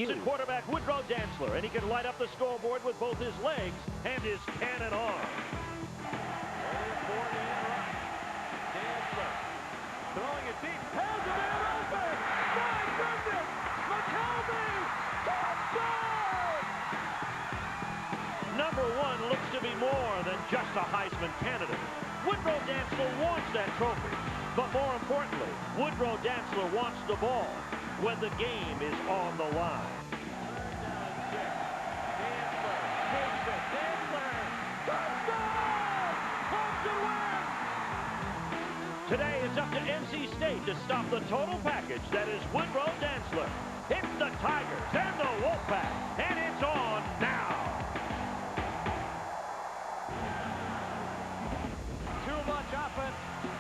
He's a quarterback, Woodrow Dantzler, and he can light up the scoreboard with both his legs and his cannon arm. Dantzler throwing it deep, has a man open. My goodness, McKelvey, touchdown! Number one looks to be more than just a Heisman candidate. Woodrow Dantzler wants that trophy, but more importantly, Woodrow Dantzler wants the ball when the game is on the line. Today it's up to NC State to stop the total package that is Woodrow Dantzler. It's the Tigers and the Wolfpack, and it's on now. Too much offense,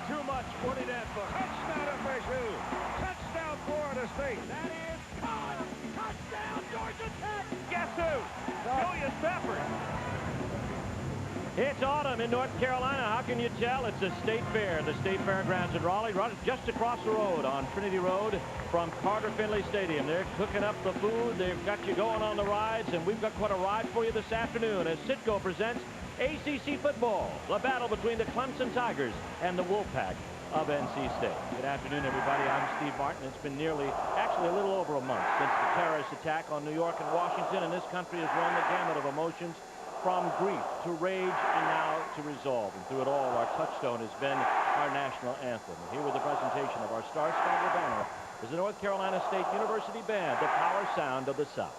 too much Woody Dantzler. Touchdown FSU. Touchdown Florida State. That is caught. Touchdown Georgia Tech. Guess who? Julius Peppers. It's autumn in North Carolina. How can you tell? It's a state fair. The state fairgrounds in Raleigh, just across the road on Trinity Road from Carter Finley Stadium. They're cooking up the food. They've got you going on the rides, and we've got quite a ride for you this afternoon as Citgo presents ACC football, the battle between the Clemson Tigers and the Wolfpack of NC State. Good afternoon, everybody. I'm Steve Martin. It's been actually a little over a month since the terrorist attack on New York and Washington, and this country has run the gamut of emotions from grief to rage and now to resolve. And through it all, our touchstone has been our national anthem. And here with the presentation of our Star-Spangled Banner is the North Carolina State University Band, the power sound of the South.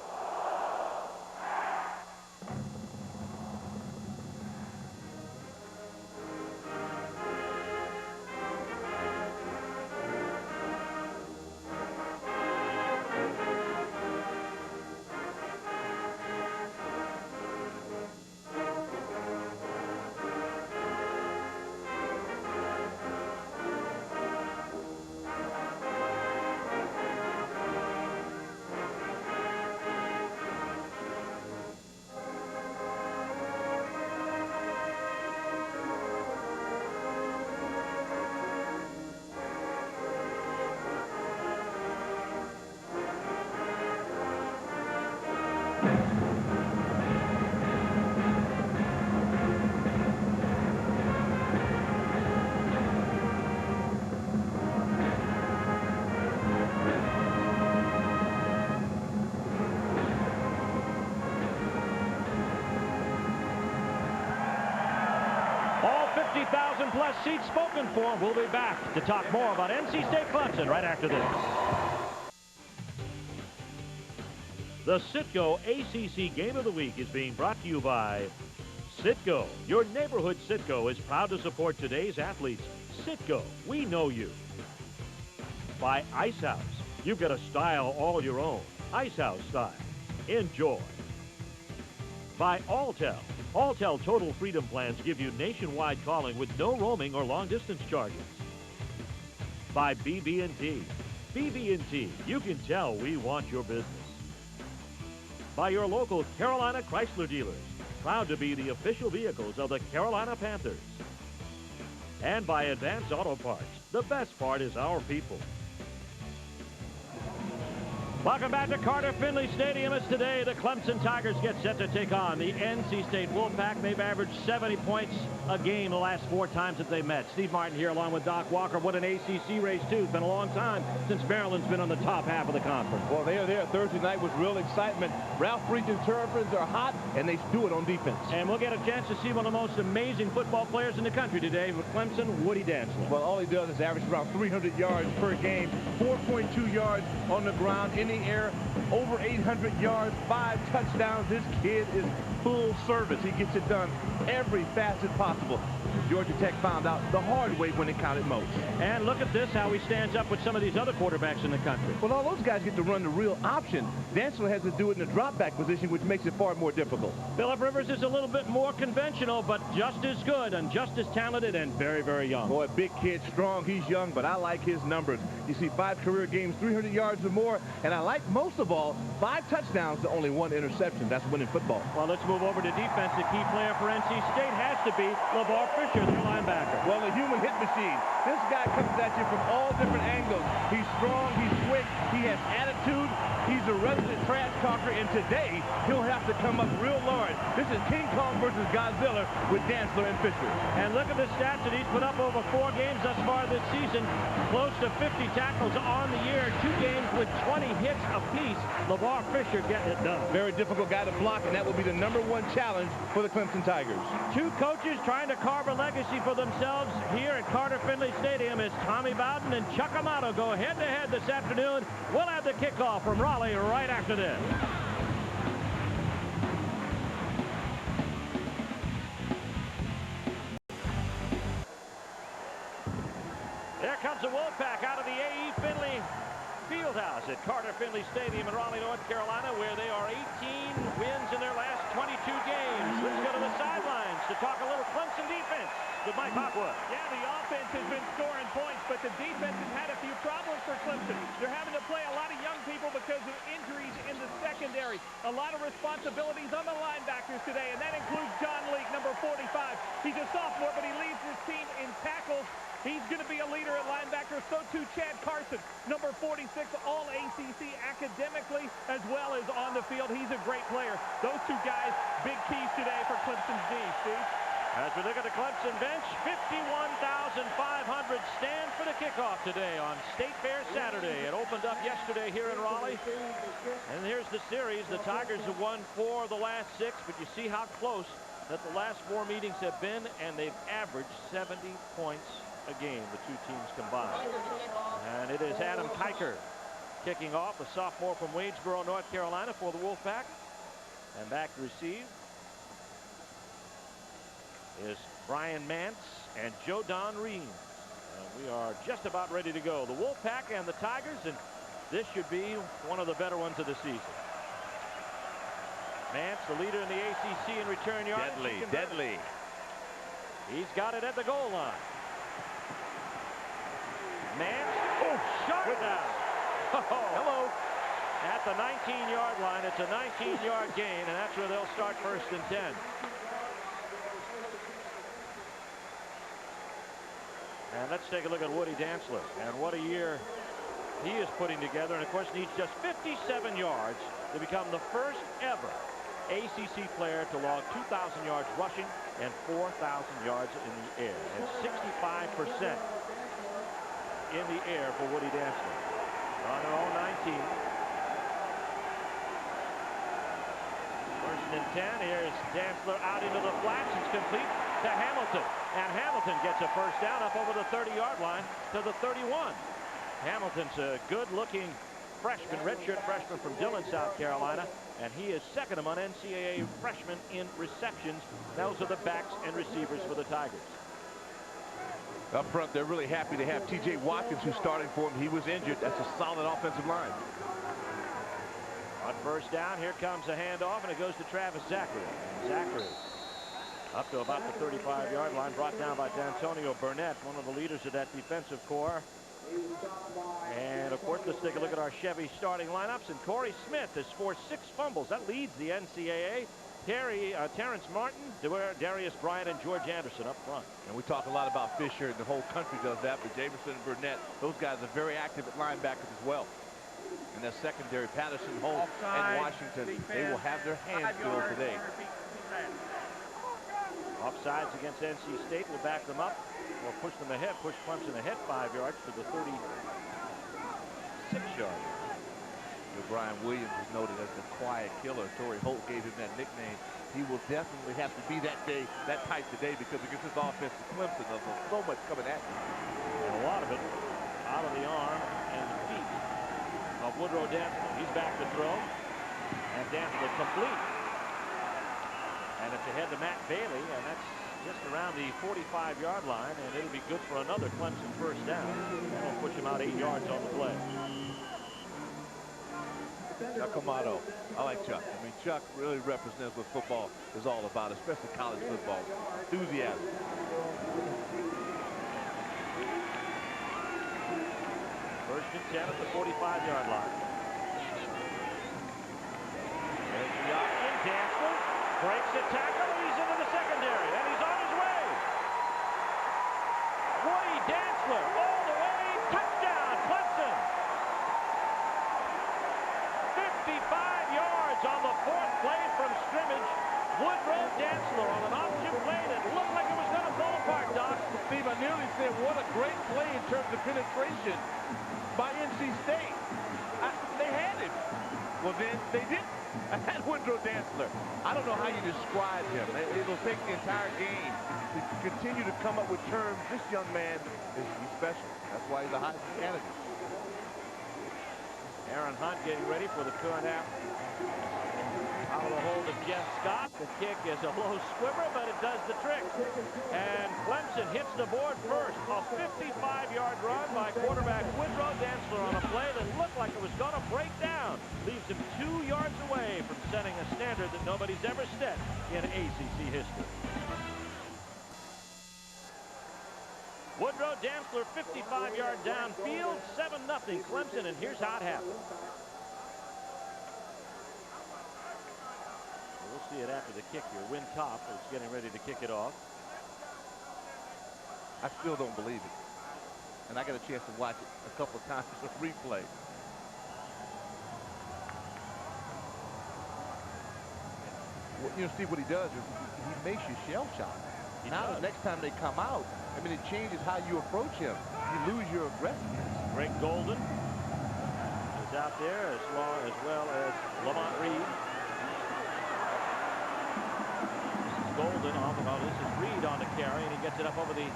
All 50,000 plus seats spoken for. We'll be back to talk more about NC State Clemson right after this. The Citgo ACC Game of the Week is being brought to you by Citgo. Your neighborhood Citgo is proud to support today's athletes. Citgo, we know you. By Ice House. You've got a style all your own. Ice House style. Enjoy. By Alltel. Alltel Total Freedom Plans give you nationwide calling with no roaming or long-distance charges. By BB&T. BB&T, you can tell we want your business. By your local Carolina Chrysler dealers, proud to be the official vehicles of the Carolina Panthers. And by Advance Auto Parts. The best part is our people. Welcome back to Carter Finley Stadium. As today the Clemson Tigers get set to take on the NC State Wolfpack. They've averaged 70 points a game the last 4 times that they met. Steve Martin here along with Doc Walker. What an ACC race, too. It's been a long time since Maryland's been on the top half of the conference. Well, they are there Thursday night with real excitement. Ralph Friedgen's Terrapins are hot, and they do it on defense. And we'll get a chance to see one of the most amazing football players in the country today with Clemson, Woody Dantzler. Well, all he does is average around 300 yards per game, 4.2 yards on the ground, in the air, over 800 yards, 5 touchdowns. This kid is full service. He gets it done every facet possible. Georgia Tech found out the hard way when it counted most. And look at this, how he stands up with some of these other quarterbacks in the country. Well, all those guys get to run the real option. Dantzler has to do it in a drop back position, which makes it far more difficult. Phillip Rivers is a little bit more conventional, but just as good and just as talented and very, very young. Boy, big kid, strong. He's young, but I like his numbers. You see 5 career games, 300 yards or more, and I like most of all 5 touchdowns to only 1 interception. That's winning football. Well, let's move over to defense. The key player for NC State has to be LeVar Fisher, their linebacker. Well, a human hit machine. This guy comes at you from all different angles. He's strong, he's quick, he has attitude, he's a resident trash talker, and today he'll have to come up real large. This is King Kong versus Godzilla with Dantzler and Fisher. And look at the stats that he's put up over 4 games thus far this season. Close to 50 tackles on the year, 2 games with 20 hits apiece. LeVar Fisher getting it done. Very difficult guy to block, and that will be the #1 challenge for the Clemson Tigers. 2 coaches trying to carve a legacy for themselves here at Carter Finley Stadium as Tommy Bowden and Chuck Amato go head-to-head this afternoon. We'll have the kickoff from Raleigh right after this. There comes the Wolfpack out of the A.E. Finley Fieldhouse at Carter Finley Stadium in Raleigh, North Carolina, where they are 18 wins in their last 22 games. Let's go to the sidelines to talk a little Clemson defense with Mike Hopwood. Yeah, the offense has been scoring points, but the defense has had a few problems for Clemson. They're having to play a lot of young people because of injuries in the secondary. A lot of responsibilities on the linebackers today, and that includes John Leake, number 45. He's a sophomore, but he leads his team in tackles. He's going to be a leader at linebacker. So too Chad Carson, number 46, all ACC academically as well as on the field. He's a great player. Those 2 guys, big keys today for Clemson's D, Steve. As we look at the Clemson bench, 51,500 stand for the kickoff today on State Fair Saturday. It opened up yesterday here in Raleigh. And here's the series. The Tigers have won 4 of the last 6, but you see how close that the last 4 meetings have been, and they've averaged 70 points a game, the 2 teams combined. And it is Adam Kiker kicking off, a sophomore from Waynesboro, North Carolina, for the Wolfpack. And back to receive is Brian Mance and Joe Don Reams. And we are just about ready to go. The Wolfpack and the Tigers, and this should be one of the better ones of the season. Mance, the leader in the ACC in return yards. Deadly. He's got it at the goal line. Mance, shot it down. Hello. At the 19-yard line, it's a 19-yard gain, and that's where they'll start 1st and 10. And let's take a look at Woody Dantzler, and what a year he is putting together, and of course needs just 57 yards to become the first ever ACC player to log 2,000 yards rushing and 4,000 yards in the air, and 65% in the air for Woody Dantzler. On their own 19. 1st and 10. Here's Dantzler out into the flats. It's complete to Hamilton. And Hamilton gets a 1st down up over the 30-yard line to the 31. Hamilton's a good-looking freshman, redshirt freshman from Dillon, South Carolina. And he is 2nd among NCAA freshmen in receptions. Those are the backs and receivers for the Tigers. Up front, they're really happy to have T.J. Watkins, who's starting for him. He was injured. That's a solid offensive line. On 1st down, here comes a handoff, and it goes to Travis Zachary. Zachary up to about the 35-yard line, brought down by D'Antonio Burnett, one of the leaders of that defensive corps. And, of course, let's take a look at our Chevy starting lineups. And Corey Smith has forced 6 fumbles. That leads the NCAA. Terrence Martin, Darius Bryant, and George Anderson up front. And we talk a lot about Fisher, and the whole country does that, but Jamerson and Burnett, those guys are very active at linebackers as well. And their secondary, Patterson, Holt, and Washington, they will have their hands filled today. Offsides against NC State will back them up, or push them ahead, push Clemson ahead 5 yards to the 36-yard. Brian Williams is noted as the quiet killer. Torrey Holt gave him that nickname. He will definitely have to be that type today, because against his offense at Clemson, there's so much coming at him. And a lot of it out of the arm and the feet of Woodrow Dantzler. He's back to throw, and Dantzler complete. And it's ahead to Matt Bailey, and that's just around the 45-yard line, and it'll be good for another Clemson 1st down. That'll push him out 8 yards on the play. Chuck Amato. I like Chuck. I mean, Chuck really represents what football is all about, especially college football. Enthusiasm. 1st and 10 at the 45-yard line. There's the option. Dantzler breaks a tackle. He's into the secondary, and he's on his way. Dantzler all the way. Touchdown, Clemson. 55 yards on the fourth play from scrimmage. Woodrow Dantzler on an option play that looked like it was going to fall apart, Doc. Steve, I nearly said what a great play in terms of penetration by NC State. They had him. Well, then they didn't. I had Woodrow Dantzler. I don't know how you describe him. It'll take the entire game to continue to come up with terms. This young man is special. That's why he's a Heisman candidate. Aaron Hunt getting ready for the 2.5. Out of the hold of Jeff Scott. The kick is a low squibber, but it does the trick. And Clemson hits the board first. A 55-yard run by quarterback Woodrow Dantzler on a play that looked like it was going to break down. Leaves him 2 yards away from setting a standard that nobody's ever set in ACC history. Woodrow Dantzler, 55-yard downfield, 7-0 Clemson, and here's how it happened. We'll see it after the kick here. Win Top is getting ready to kick it off. I still don't believe it. And I got a chance to watch it a couple of times on replay. Well, you know, Steve, what he does is he makes you shell-shocked. Now, the next time they come out, I mean, it changes how you approach him. You lose your aggressiveness. Greg Golden is out there as well as Lamont Reed. Golden off of, this is Reed on the carry, and he gets it up over the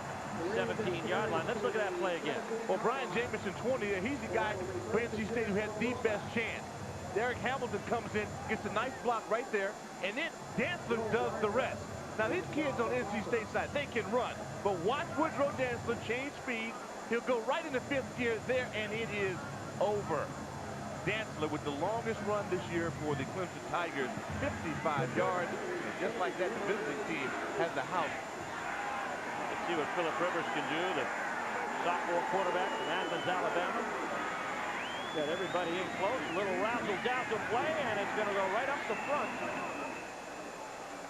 17-yard line. Let's look at that play again. Well, Brian Jamison, 20, he's the guy for NC State who had the best chance. Derek Hamilton comes in, gets a nice block right there, and then Dantzler does the rest. Now, these kids on NC State side, they can run, but watch Woodrow Dantzler change speed. He'll go right into fifth gear there, and it is over. Dantzler with the longest run this year for the Clemson Tigers, 55 yards. And just like that, the visiting team has the house. Let's see what Phillip Rivers can do, the sophomore quarterback from Athens, Alabama. Got everybody in close, a little razzle-dazzle play, and it's going to go right up the front.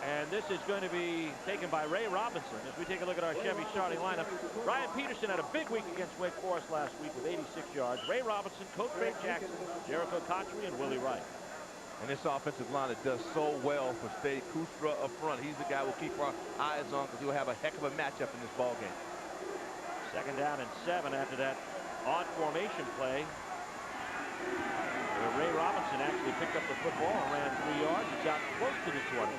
And this is going to be taken by Ray Robinson. As we take a look at our Chevy starting lineup, Ryan Peterson had a big week against Wake Forest last week with 86 yards. Ray Robinson, Coach Ray Jackson, Jericho Cotchery, and Willie Wright. And this offensive line that does so well for State. Kustra up front. He's the guy we'll keep our eyes on because he'll have a heck of a matchup in this ball game. 2nd down and 7 after that odd formation play. Ray Robinson actually picked up the football and ran 3 yards. It's out close to the 20.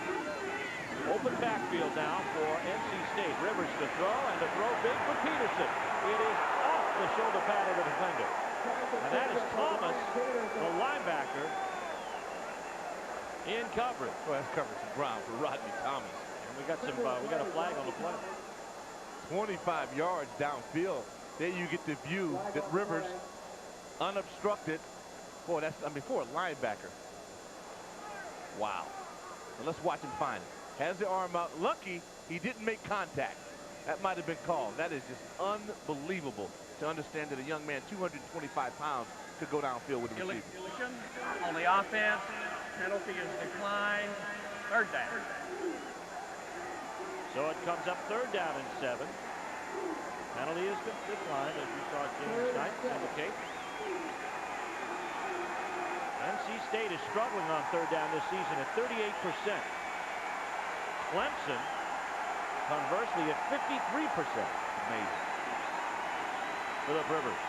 Open backfield now for NC State. Rivers to throw, and to throw big for Peterson. It is off the shoulder pad of the defender. And that is Thomas, the linebacker, in coverage. Well, that's coverage some ground for Rodney Thomas. And we got a flag on the play. 25 yards downfield. There you get the view that Rivers unobstructed. Boy, that's, I mean, for a linebacker. Wow. Well, let's watch him find it. Has the arm out. Lucky he didn't make contact. That might have been called. That is just unbelievable to understand that a young man, 225 pounds, could go downfield with the receiver. On the offense, penalty is declined. 3rd down. So it comes up 3rd down and 7. Penalty is declined, as we saw James Knight indicate. NC State is struggling on 3rd down this season at 38%. Clemson, conversely, at 53%. Amazing. Phillip Rivers.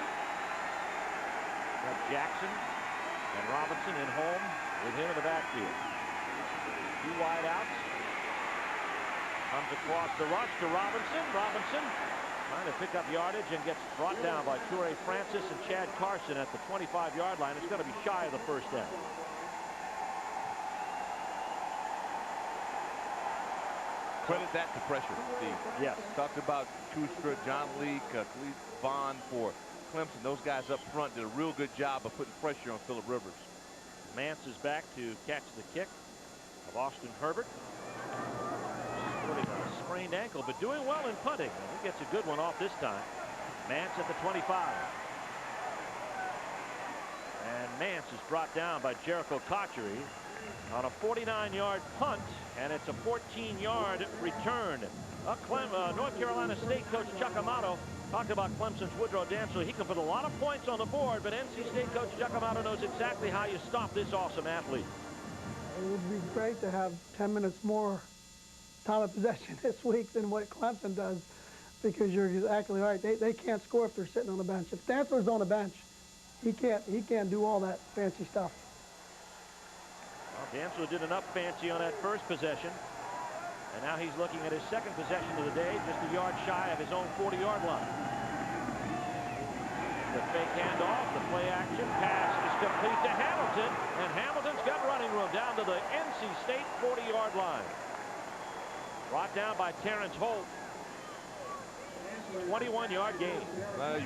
Got Jackson and Robinson in home with him in the backfield. 2 wide outs. Comes across the rush to Robinson. Robinson trying to pick up yardage and gets brought down by Toure Francis and Chad Carson at the 25-yard line. It's going to be shy of the 1st down. Credit that to pressure, Steve. Yes. Talked about Kustra, John Leak, Khalid Vaughn for Clemson. Those guys up front did a real good job of putting pressure on Phillip Rivers. Mance is back to catch the kick of Austin Herbert. Sporting a sprained ankle, but doing well in punting. He gets a good one off this time. Mance at the 25. And Mance is brought down by Jericho Cotchery on a 49-yard punt, and it's a 14-yard return. North Carolina State coach Chuck Amato Talked about Clemson's Woodrow Dantzler. He can put a lot of points on the board, but NC State coach Giacomato knows exactly how you stop this awesome athlete. It would be great to have 10 minutes more time of possession this week than what Clemson does, because you're exactly right. They can't score if they're sitting on the bench. If Dantzler's on the bench, he can't do all that fancy stuff. Well, Dantzler did enough fancy on that first possession. And now he's looking at his second possession of the day, just a yard shy of his own 40-yard line. The fake handoff, the play action, pass is complete to Hamilton, and Hamilton's got running room down to the NC State 40-yard line. Brought down by Terrence Holt. 21-yard gain.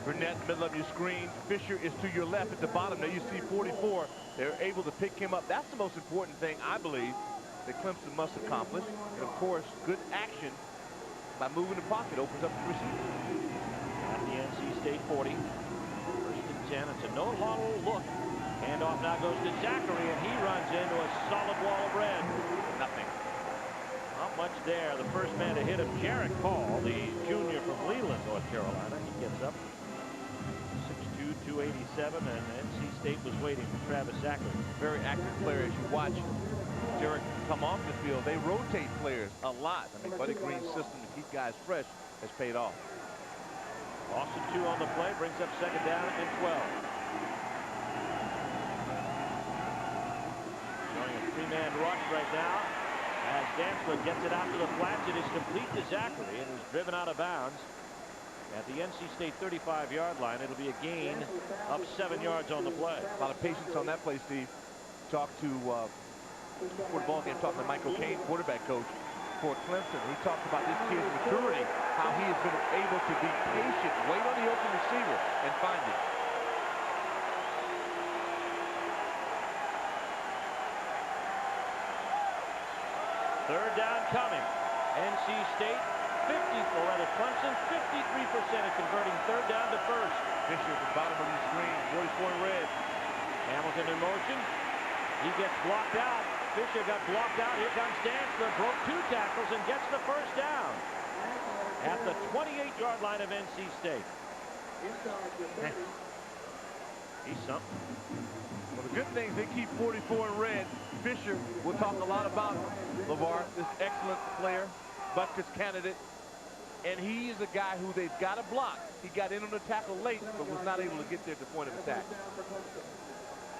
Burnett, middle of your screen. Fisher is to your left at the bottom. There you see 44. They're able to pick him up. That's the most important thing, I believe, that Clemson must accomplish. And, of course, good action by moving the pocket opens up the receiver. At the NC State 40. First and 10. It's a no-lateral look. Handoff now goes to Zachary, and he runs into a solid wall of red. Nothing. Not much there. The first man to hit him, Jarrett Paul, the junior from Leland, North Carolina. He gets up. 6'2", 287, and NC State was waiting for Travis Zachary. Very active player. As you watch Jarrett come off the field, they rotate players a lot. I mean, Buddy Green's system to keep guys fresh has paid off. Austin 2 on the play, brings up second down and 12. Showing a three-man rush right now as Dantzler gets it out to the flats. It is complete to Zachary, and he's driven out of bounds at the NC State 35-yard line. It'll be a gain of 7 yards on the play. A lot of patience on that play, Steve. Talked to before the ball game, talking to Michael Kane, quarterback coach for Clemson. He talked about this kid's maturity, how he has been able to be patient, wait on the open receiver, and find it. Third down coming. NC State 50, or rather Clemson 53% at converting third down to first. Fisher at the bottom of the screen, 44 in red. Hamilton in motion. He gets blocked out. Fisher got blocked out. Here comes Dantzler. Broke 2 tackles and gets the first down at the 28-yard line of NC State. He's something. Well, the good thing is they keep 44 in red. Fisher, we'll talk a lot about LeVar, this excellent player, Butkus candidate. And he is a guy who they've got to block. He got in on the tackle late, but was not able to get there at the point of attack.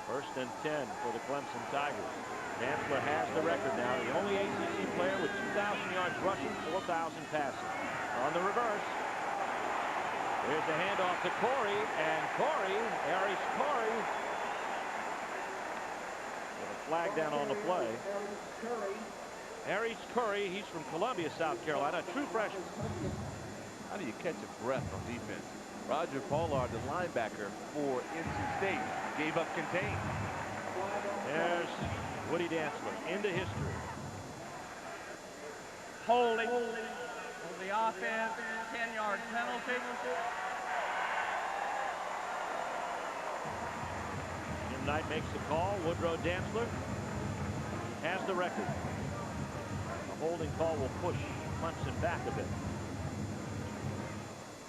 First and 10 for the Clemson Tigers. Dantzler has the record now. The only ACC player with 2,000 yards rushing, 4,000 passing. On the reverse. Here's the handoff to Corey, and Harris Corey, with a flag down on the play. Harris Curry, he's from Columbia, South Carolina, a true freshman. How do you catch a breath on defense? Roger Pollard, the linebacker for NC State, gave up contain. There's Woody Dantzler into history. Holding on the offense, 10-yard penalty. Jim Knight makes the call. Woodrow Dantzler has the record. The holding call will push Clemson back a bit.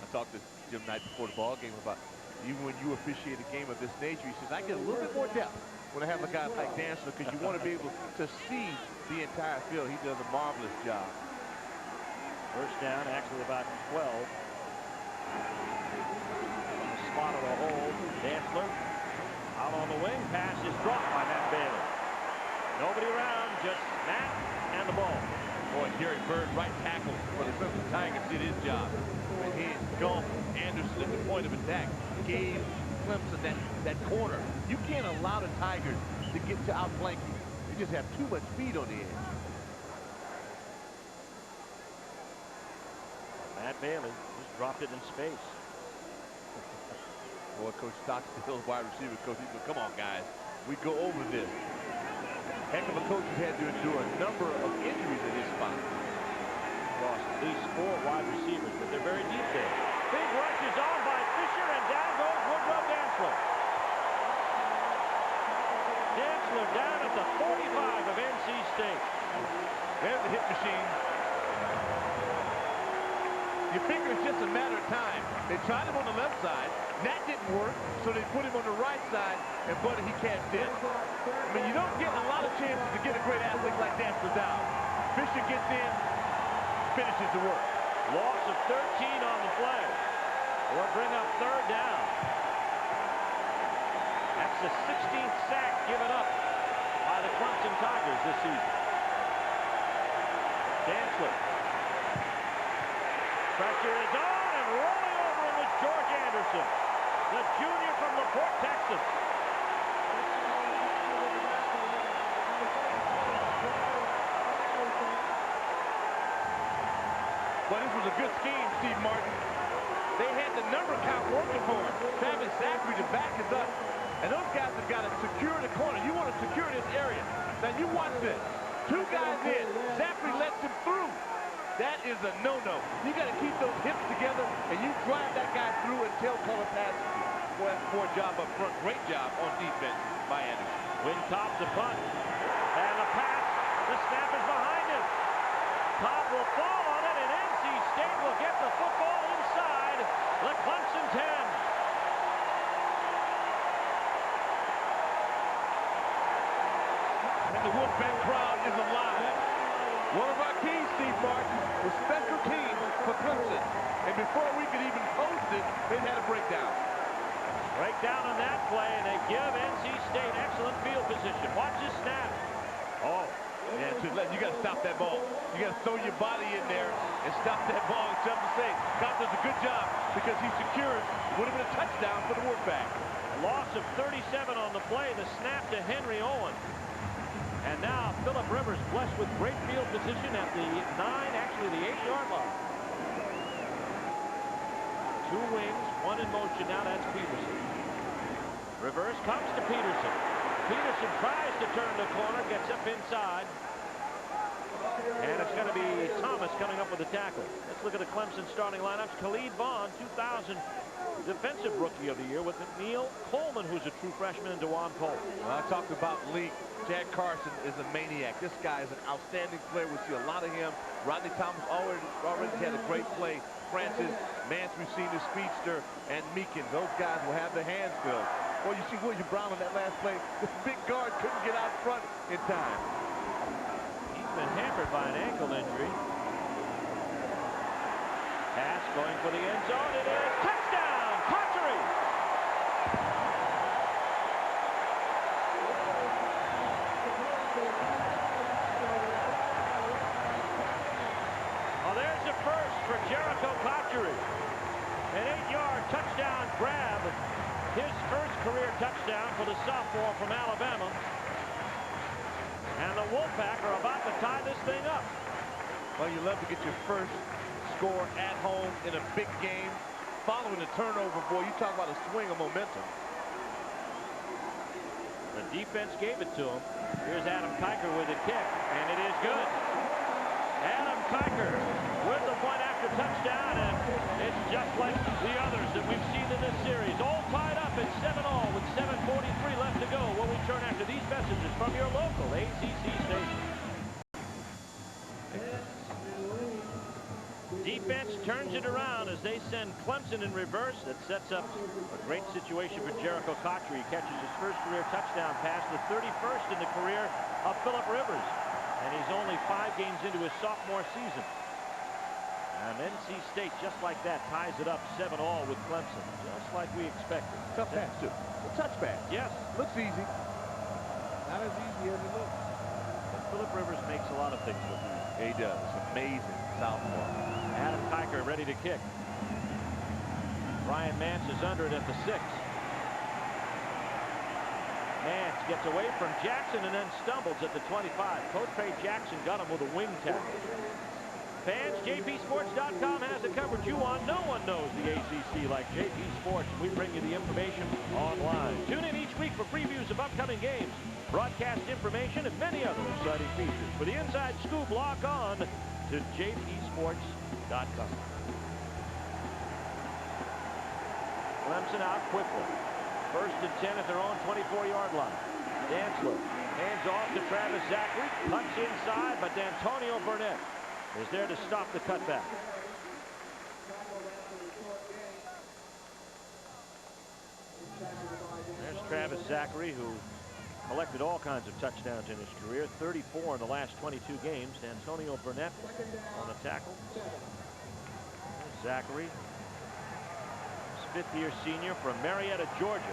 I talked to Jim Knight before the ball game about even when you officiate a game of this nature, he says, I get a little bit more depth when I have a guy like Dantzler, because you want to be able to see the entire field. He does a marvelous job. First down, actually about 12. On the spot of the hole, Dantzler out on the wing. Pass is dropped by Matt Bailey. Nobody around, just Matt and the ball. Boy, Jerry Bird, right tackle for the Clemson Tigers, did his job. When he engulfed Anderson at the point of attack, gave Clemson that corner. You can't allow the Tigers to get to outflank you. You just have too much speed on the edge. Matt Bailey just dropped it in space. Boy, Coach Stockstill's wide receiver coach, he said, come on, guys. We go over this. Heck of a coach has had to endure a number of injuries at his spot. Lost at least 4 wide receivers, but they're very deep there. Big rush is on by Fisher, and down goes Woodrow Dantzler. Dantzler down at the 45 of NC State. There's the hit machine. You figure it's just a matter of time. They tried him on the left side. That didn't work, so they put him on the right side, and Buddy, he cashed in. I mean, you don't get a lot of chances to get a great athlete like that without. Fisher gets in, finishes the work. Loss of 13 on the play. Will bring up third down. That's the 16th sack given up by the Clemson Tigers this season. Dantzler. Pressure is on, and rolling over him is George Anderson, the junior from LaPorte, Texas. Well, this was a good scheme, Steve Martin. They had the number count working for him. Travis Zachary to back us up. And those guys have got to secure the corner. You want to secure this area. Now, you watch this. Two guys in. Zachary lets him through. That is a no-no. You got to keep those hips together, and you drive that guy through and tail color passes you. Boy, that's a poor job up front. Great job on defense by Anderson. Win Cobb to punt. And the pass. The snap is behind him. Cobb will fall on it, and NC State will get the football inside the Clemson 10. And the Wolfpack crowd is alive. One of our keys, Steve Martin, was special teams for Clemson. And before we could even post it, they had a breakdown. Breakdown on that play, and they give NC State excellent field position. Watch this snap. Oh. Yeah, you got to stop that ball. You got to throw your body in there and stop that ball. It's tough to say. Cobb does a good job because he secures. Would have been a touchdown for the Wolfpack. Loss of 37 on the play. The snap to Henry Owen. And now Phillip Rivers blessed with great field position at the 9, actually the 8-yard line. Two wings, one in motion now. That's Peterson. Reverse comes to Peterson. Peterson tries to turn the corner, gets up inside. And it's going to be Thomas coming up with the tackle. Let's look at the Clemson starting lineups. Khalid Vaughn, 2000 Defensive Rookie of the Year, with Neil Coleman, who's a true freshman, and DeJuan Cole. Well, I talked about Lee. Jack Carson is a maniac. This guy is an outstanding player. We see a lot of him. Rodney Thomas already had a great play. Francis, Mance, we've seen the speedster, and Meekins. Those guys will have their hands filled. Well, you see William Brown on that last play. The big guard couldn't get out front in time. He's been hampered by an ankle injury. Pass going for the end zone. It is touchdown, Cotchery. Well, there's the first for Jericho Cotchery. An 8-yard touchdown grab. His first career touchdown for the sophomore from Alabama. And the Wolfpack are about to tie this thing up. Well, you love to get your first score at home in a big game. Following the turnover, boy, you talk about a swing of momentum. The defense gave it to him. Here's Adam Kiker with a kick, and it is good. Adam Kiker with the point after touchdown, and it's just like the others that we've seen in this series. All tied up at 7-all with 7:43 left to go. We'll return after these messages from your local ACC station. Defense turns it around as they send Clemson in reverse. That sets up a great situation for Jericho Cotchery. He catches his first career touchdown pass, the 31st in the career of Phillip Rivers. And he's only 5 games into his sophomore season. And NC State, just like that, ties it up 7-all with Clemson, just like we expected. Tough pass, too. A touch pass. Yes. Looks easy. Not as easy as it looks. But Phillip Rivers makes a lot of things look easy. Yeah, he does. Amazing sophomore. Adam Kiker ready to kick. Brian Mance is under it at the 6. Mance gets away from Jackson and then stumbles at the 25. Coach Trey Jackson got him with a wing tackle. Fans, JPSports.com has it covered. You want. No one knows the ACC like JP Sports. We bring you the information online. Tune in each week for previews of upcoming games, broadcast information, and many other exciting features. For the inside scoop, log on to JPSports.com. Clemson out quickly. 1st and 10 at their own 24-yard line. Dantzler hands off to Travis Zachary. Cuts inside, but D'Antonio Burnett is there to stop the cutback. Travis Zachary, who collected all kinds of touchdowns in his career, 34 in the last 22 games. Antonio Burnett on the tackle. There's Zachary, fifth-year senior from Marietta, Georgia.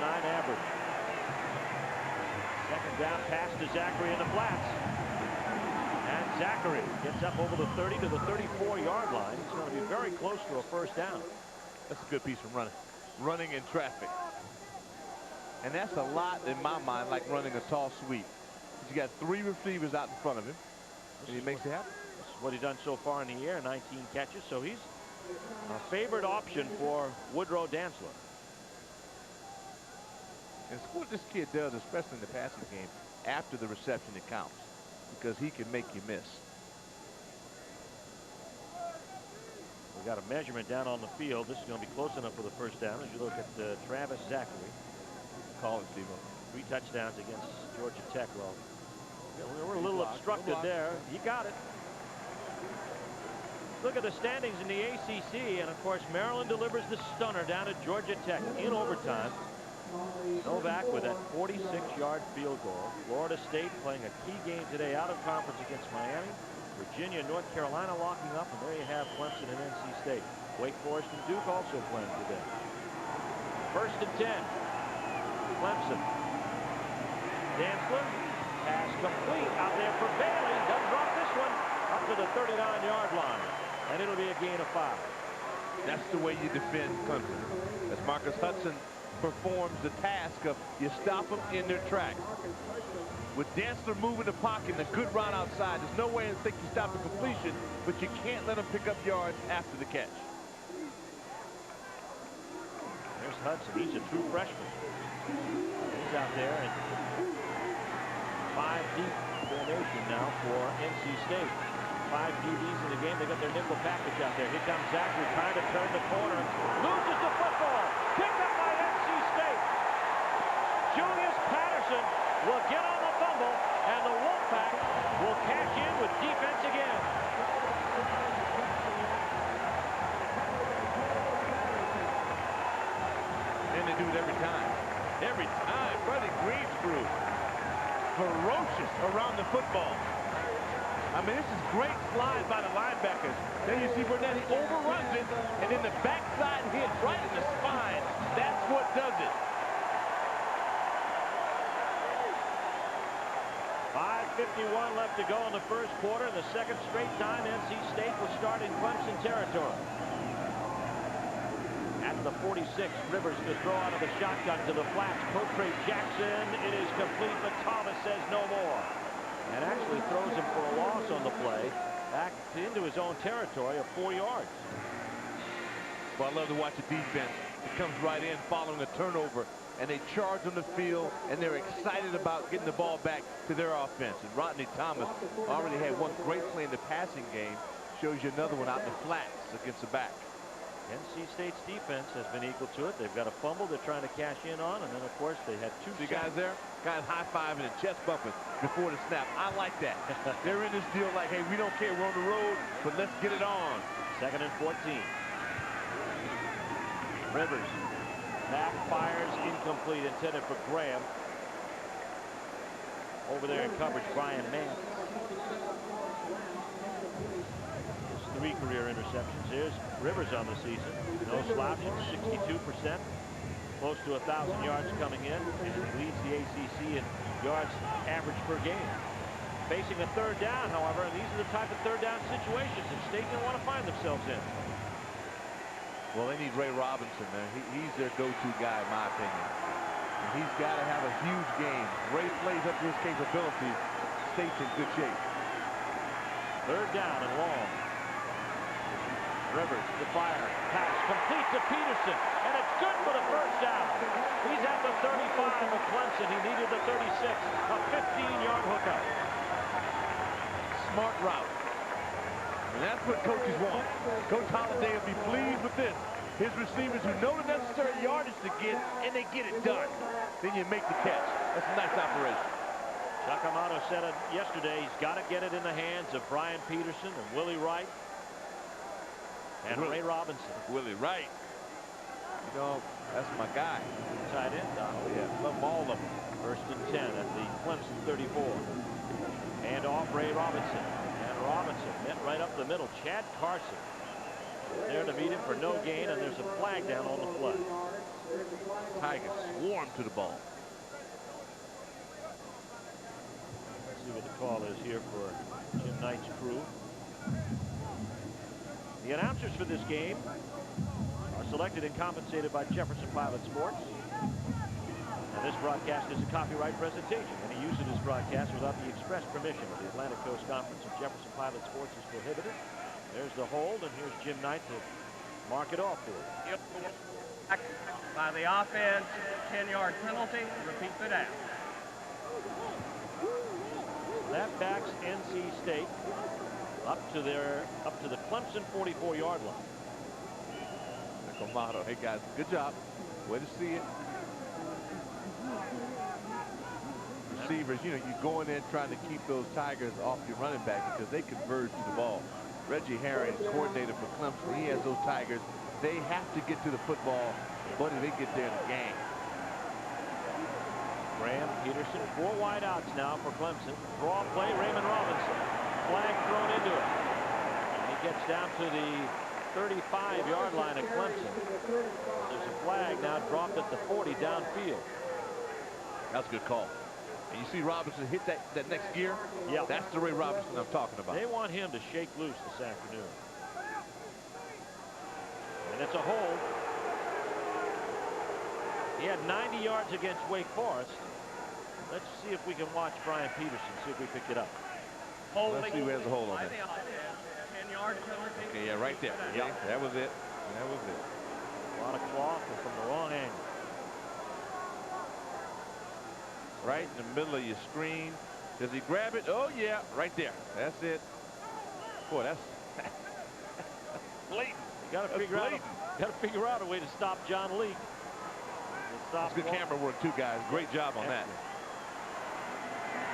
3.9 average. Second down pass to Zachary in the flats. And Zachary gets up over the 30 to the 34-yard line. He's going to be very close to a first down. That's a good piece of running in traffic. And that's a lot, in my mind, like running a tall sweep. You got 3 receivers out in front of him, and he makes it happen. This is what he's done so far in the year, 19 catches. So he's a favorite option for Woodrow Dantzler. And it's what this kid does, especially in the passing game, after the reception, it counts, because he can make you miss. We got a measurement down on the field. This is going to be close enough for the first down as you look at Travis Zachary. Call it, Steve. 3 touchdowns against Georgia Tech. Well, we're a little obstructed there. You got it. Look at the standings in the ACC, and of course Maryland delivers the stunner down at Georgia Tech in overtime. Novak with that 46-yard field goal. Florida State playing a key game today out of conference against Miami. Virginia, North Carolina locking up, and there you have Clemson and NC State. Wake Forest and Duke also playing today. 1st and 10. Clemson. Dantzler, pass complete out there for Bailey. Doesn't drop this one up to the 39-yard line, and it'll be a gain of 5. That's the way you defend Clemson. As Marcus Hudson performs the task of you stop them in their tracks. With Dantzler moving the pocket and a good run outside, there's no way to think you stop the completion, but you can't let him pick up yards after the catch. There's Hudson. He's a true freshman. He's out there in 5 deep formation now for NC State. 5 DBs in the game. They got their nickel package out there. Here comes Zachary trying to turn the corner. Loses the football. Picked up by NC State. Julius Patterson will get on the fumble, and the Wolfpack will cash in with defense again. And they do it every time. Every time. Buddy Greensbrew. Ferocious around the football. I mean, this is great slide by the linebackers. Then you see Burnett, he overruns it, and then the backside hit right in the spine. That's what does it. 5:51 left to go in the first quarter. The second straight time NC State will start in Clemson territory. At the 46, Rivers to throw out of the shotgun to the flats. Cotrate Jackson. It is complete, but Thomas says no more. And actually throws him for a loss on the play. Back into his own territory of 4 yards. Well, I love to watch the defense. It comes right in following a turnover, and they charge on the field, and they're excited about getting the ball back to their offense. And Rodney Thomas already had one great play in the passing game. Shows you another one out in the flats against the back. NC State's defense has been equal to it. They've got a fumble they're trying to cash in on, and then, of course, they had 2 See guys there? Guys high-fiving and chest bumping before the snap. I like that. They're in this deal like, hey, we don't care. We're on the road, but let's get it on. 2nd and 14. Rivers. Back fires incomplete, intended for Graham. Over there in coverage, Brian Mann. 3 career interceptions. Here's Rivers on the season. No slouching, 62%. Close to 1,000 yards coming in. And he leads the ACC in yards average per game. Facing a 3rd down, however, and these are the type of 3rd down situations that State don't want to find themselves in. Well, they need Ray Robinson, man. He's their go-to guy, in my opinion. And he's got to have a huge game. Ray plays up to his capabilities. State's in good shape. 3rd down and long. Rivers, the fire, pass, complete to Peterson, and it's good for the first down. He's at the 35 of Clemson. He needed the 36, a 15-yard hookup. Smart route. And that's what coaches want. Coach Holliday will be pleased with this. His receivers who know the necessary yardage to get, and they get it done. Then you make the catch. That's a nice operation. Chuck Amato said it yesterday. He's got to get it in the hands of Brian Peterson and Willie Wright. And Ray Robinson. Willie Wright. You know, That's my guy. Tight end, Donald. Yeah, love all of them. 1st and 10 at the Clemson 34. And off Ray Robinson. And Robinson met right up the middle. Chad Carson there to meet him for no gain, and there's a flag down on the play. Tigers swarm to the ball. Let's see what the call is here for Jim Knight's crew. The announcers for this game are selected and compensated by Jefferson Pilot Sports. And this broadcast is a copyright presentation. Any use of this broadcast without the express permission of the Atlantic Coast Conference of Jefferson Pilot Sports is prohibited. There's the hold, and here's Jim Knight to mark it off for it. By the offense, 10-yard penalty. Repeat the down. That backs NC State up to the Clemson 44-yard line. Comado. Hey guys, good job. Way to see it. Receivers, you know, you go in there trying to keep those Tigers off your running back because they converge to the ball. Reggie Herring, coordinator for Clemson, he has those Tigers. They have to get to the football, but they get there in a game. Graham, Peterson, 4 wideouts now for Clemson. Draw play, Raymond Robinson. Flag thrown into it. And he gets down to the 35-yard line of Clemson. There's a flag now dropped at the 40 downfield. That's a good call. And you see Robinson hit that next gear? Yeah. That's the Ray Robinson I'm talking about. They want him to shake loose this afternoon. And it's a hold. He had 90 yards against Wake Forest. Let's see if we can watch Brian Peterson, see if we pick it up. Let's see who has a hold on it. 10-yard penalty. Okay, yeah, right there. Yeah, that was it. That was it. A lot of cloth and from the wrong angle. Right in the middle of your screen. Does he grab it? Oh, yeah, right there. That's it. Boy, that's blatant. You got to figure out a way to stop John Leake. That's good camera work, too, guys. Great job on that.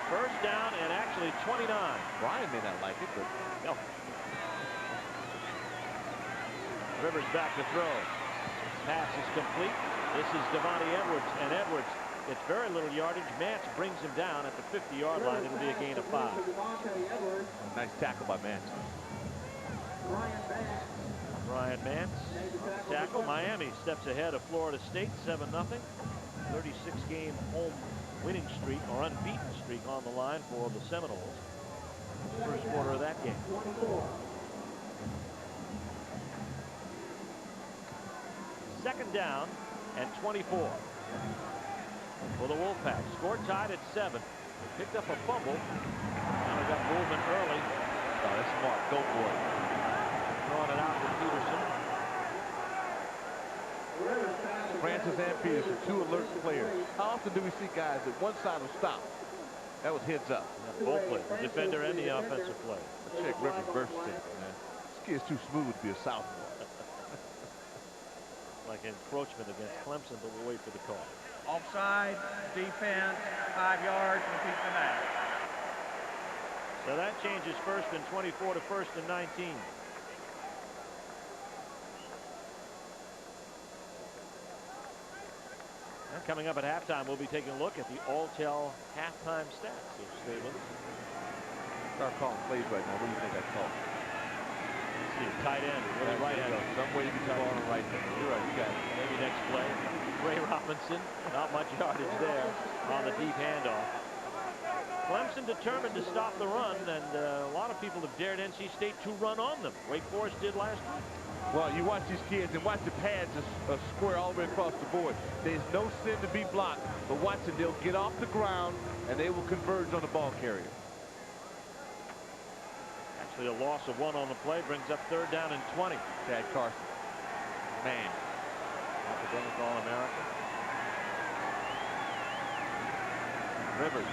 First down and actually 29. Brian may not like it, but no. Rivers back to throw. Pass is complete. This is Devontae Edwards, and Edwards gets very little yardage. Mance brings him down at the 50-yard line. It'll be a gain of 5. Nice tackle by Mance. Brian Mance tackle. Miami steps ahead of Florida State 7-0. 36-game home winning streak or unbeaten streak on the line for the Seminoles. First quarter of that game. Second down and 24 for the Wolfpack. Score tied at 7. They picked up a fumble. Now they got movement early. Oh, that's smart. Go for it. Throwing it out to Peterson. Francis and Peterson, 2 alert players. How often do we see guys that one side will stop? That was heads up. Yeah, both plays, the defender and the offensive play. Check Rivers' birth certificate, man. This kid's too smooth to be a sophomore. Like encroachment against Clemson, but we'll wait for the call. Offside, defense, 5 yards, repeat the down. So that changes 1st and 24 to 1st and 19. And coming up at halftime, we'll be taking a look at the Alltel halftime stats. So stay with us. Start calling plays right now. What do you think I call? Let's see, tight end, really right hand. Some way you can ball on the right hand. You're right, you got it. Maybe next play. Ray Robinson, not much yardage there on the deep handoff. Clemson determined to stop the run, and a lot of people have dared NC State to run on them. Wake Forest did last week. Well, you watch these kids and watch the pads square all the way across the board. There's no sin to be blocked, but watch it. They'll get off the ground, and they will converge on the ball carrier. Actually, a loss of 1 on the play brings up 3rd down and 20. Chad Carson. Man. Academic All-American. Rivers.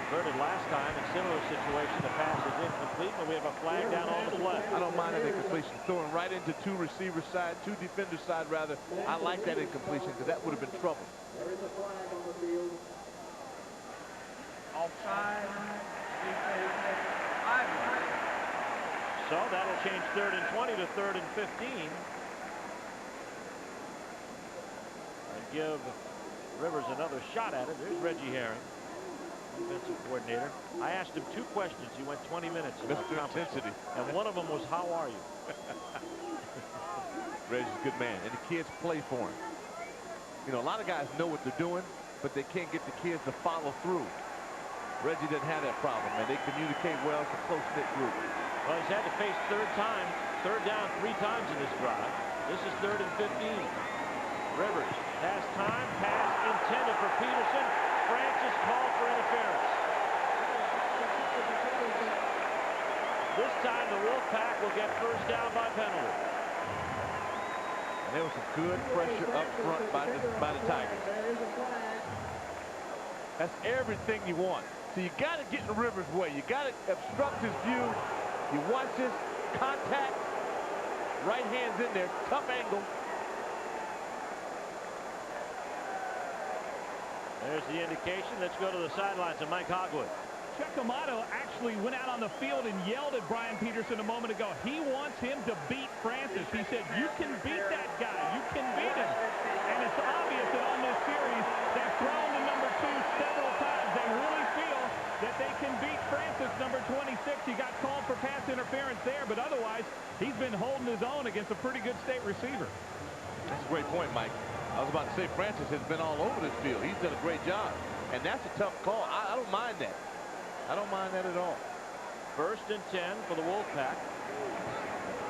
Converted last time in similar situation. The pass is incomplete, but we have a flag down on the play. I don't mind that incompletion. Throwing right into 2 receiver side, 2 defender side rather. I like that incompletion because that would have been trouble. Offside, defense, 5 yards. So that'll change 3rd and 20 to 3rd and 15. give Rivers another shot at it. There's Reggie Herring, defensive coordinator. I asked him 2 questions. He went 20 minutes. Mr. Intensity. And one of them was, how are you? Reggie's a good man, and the kids play for him. You know, a lot of guys know what they're doing, but they can't get the kids to follow through. Reggie doesn't have that problem, and they communicate well. It's a close-knit group. Well, he's had to face third down 3 times in this drive. This is 3rd and 15. Rivers has time, pass intended for Peterson. Francis called for interference. This time the Wolfpack will get first down by penalty. And there was some good pressure up front by the Tigers. That's everything you want. So you got to get in Rivers' way. You got to obstruct his view. You watch this contact. Right hand's in there. Tough angle. There's the indication. Let's go to the sidelines of Mike Hogwood. Chuck Amato actually went out on the field and yelled at Brian Peterson a moment ago. He wants him to beat Francis. He said, you can beat that guy. You can beat him. And it's obvious that on this series, they've thrown to number 2 several times. They really feel that they can beat Francis, number 26. He got called for pass interference there, but otherwise, he's been holding his own against a pretty good state receiver. That's a great point, Mike. I was about to say Francis has been all over this field. He's done a great job. And that's a tough call. I don't mind that. I don't mind that at all. 1st and 10 for the Wolfpack.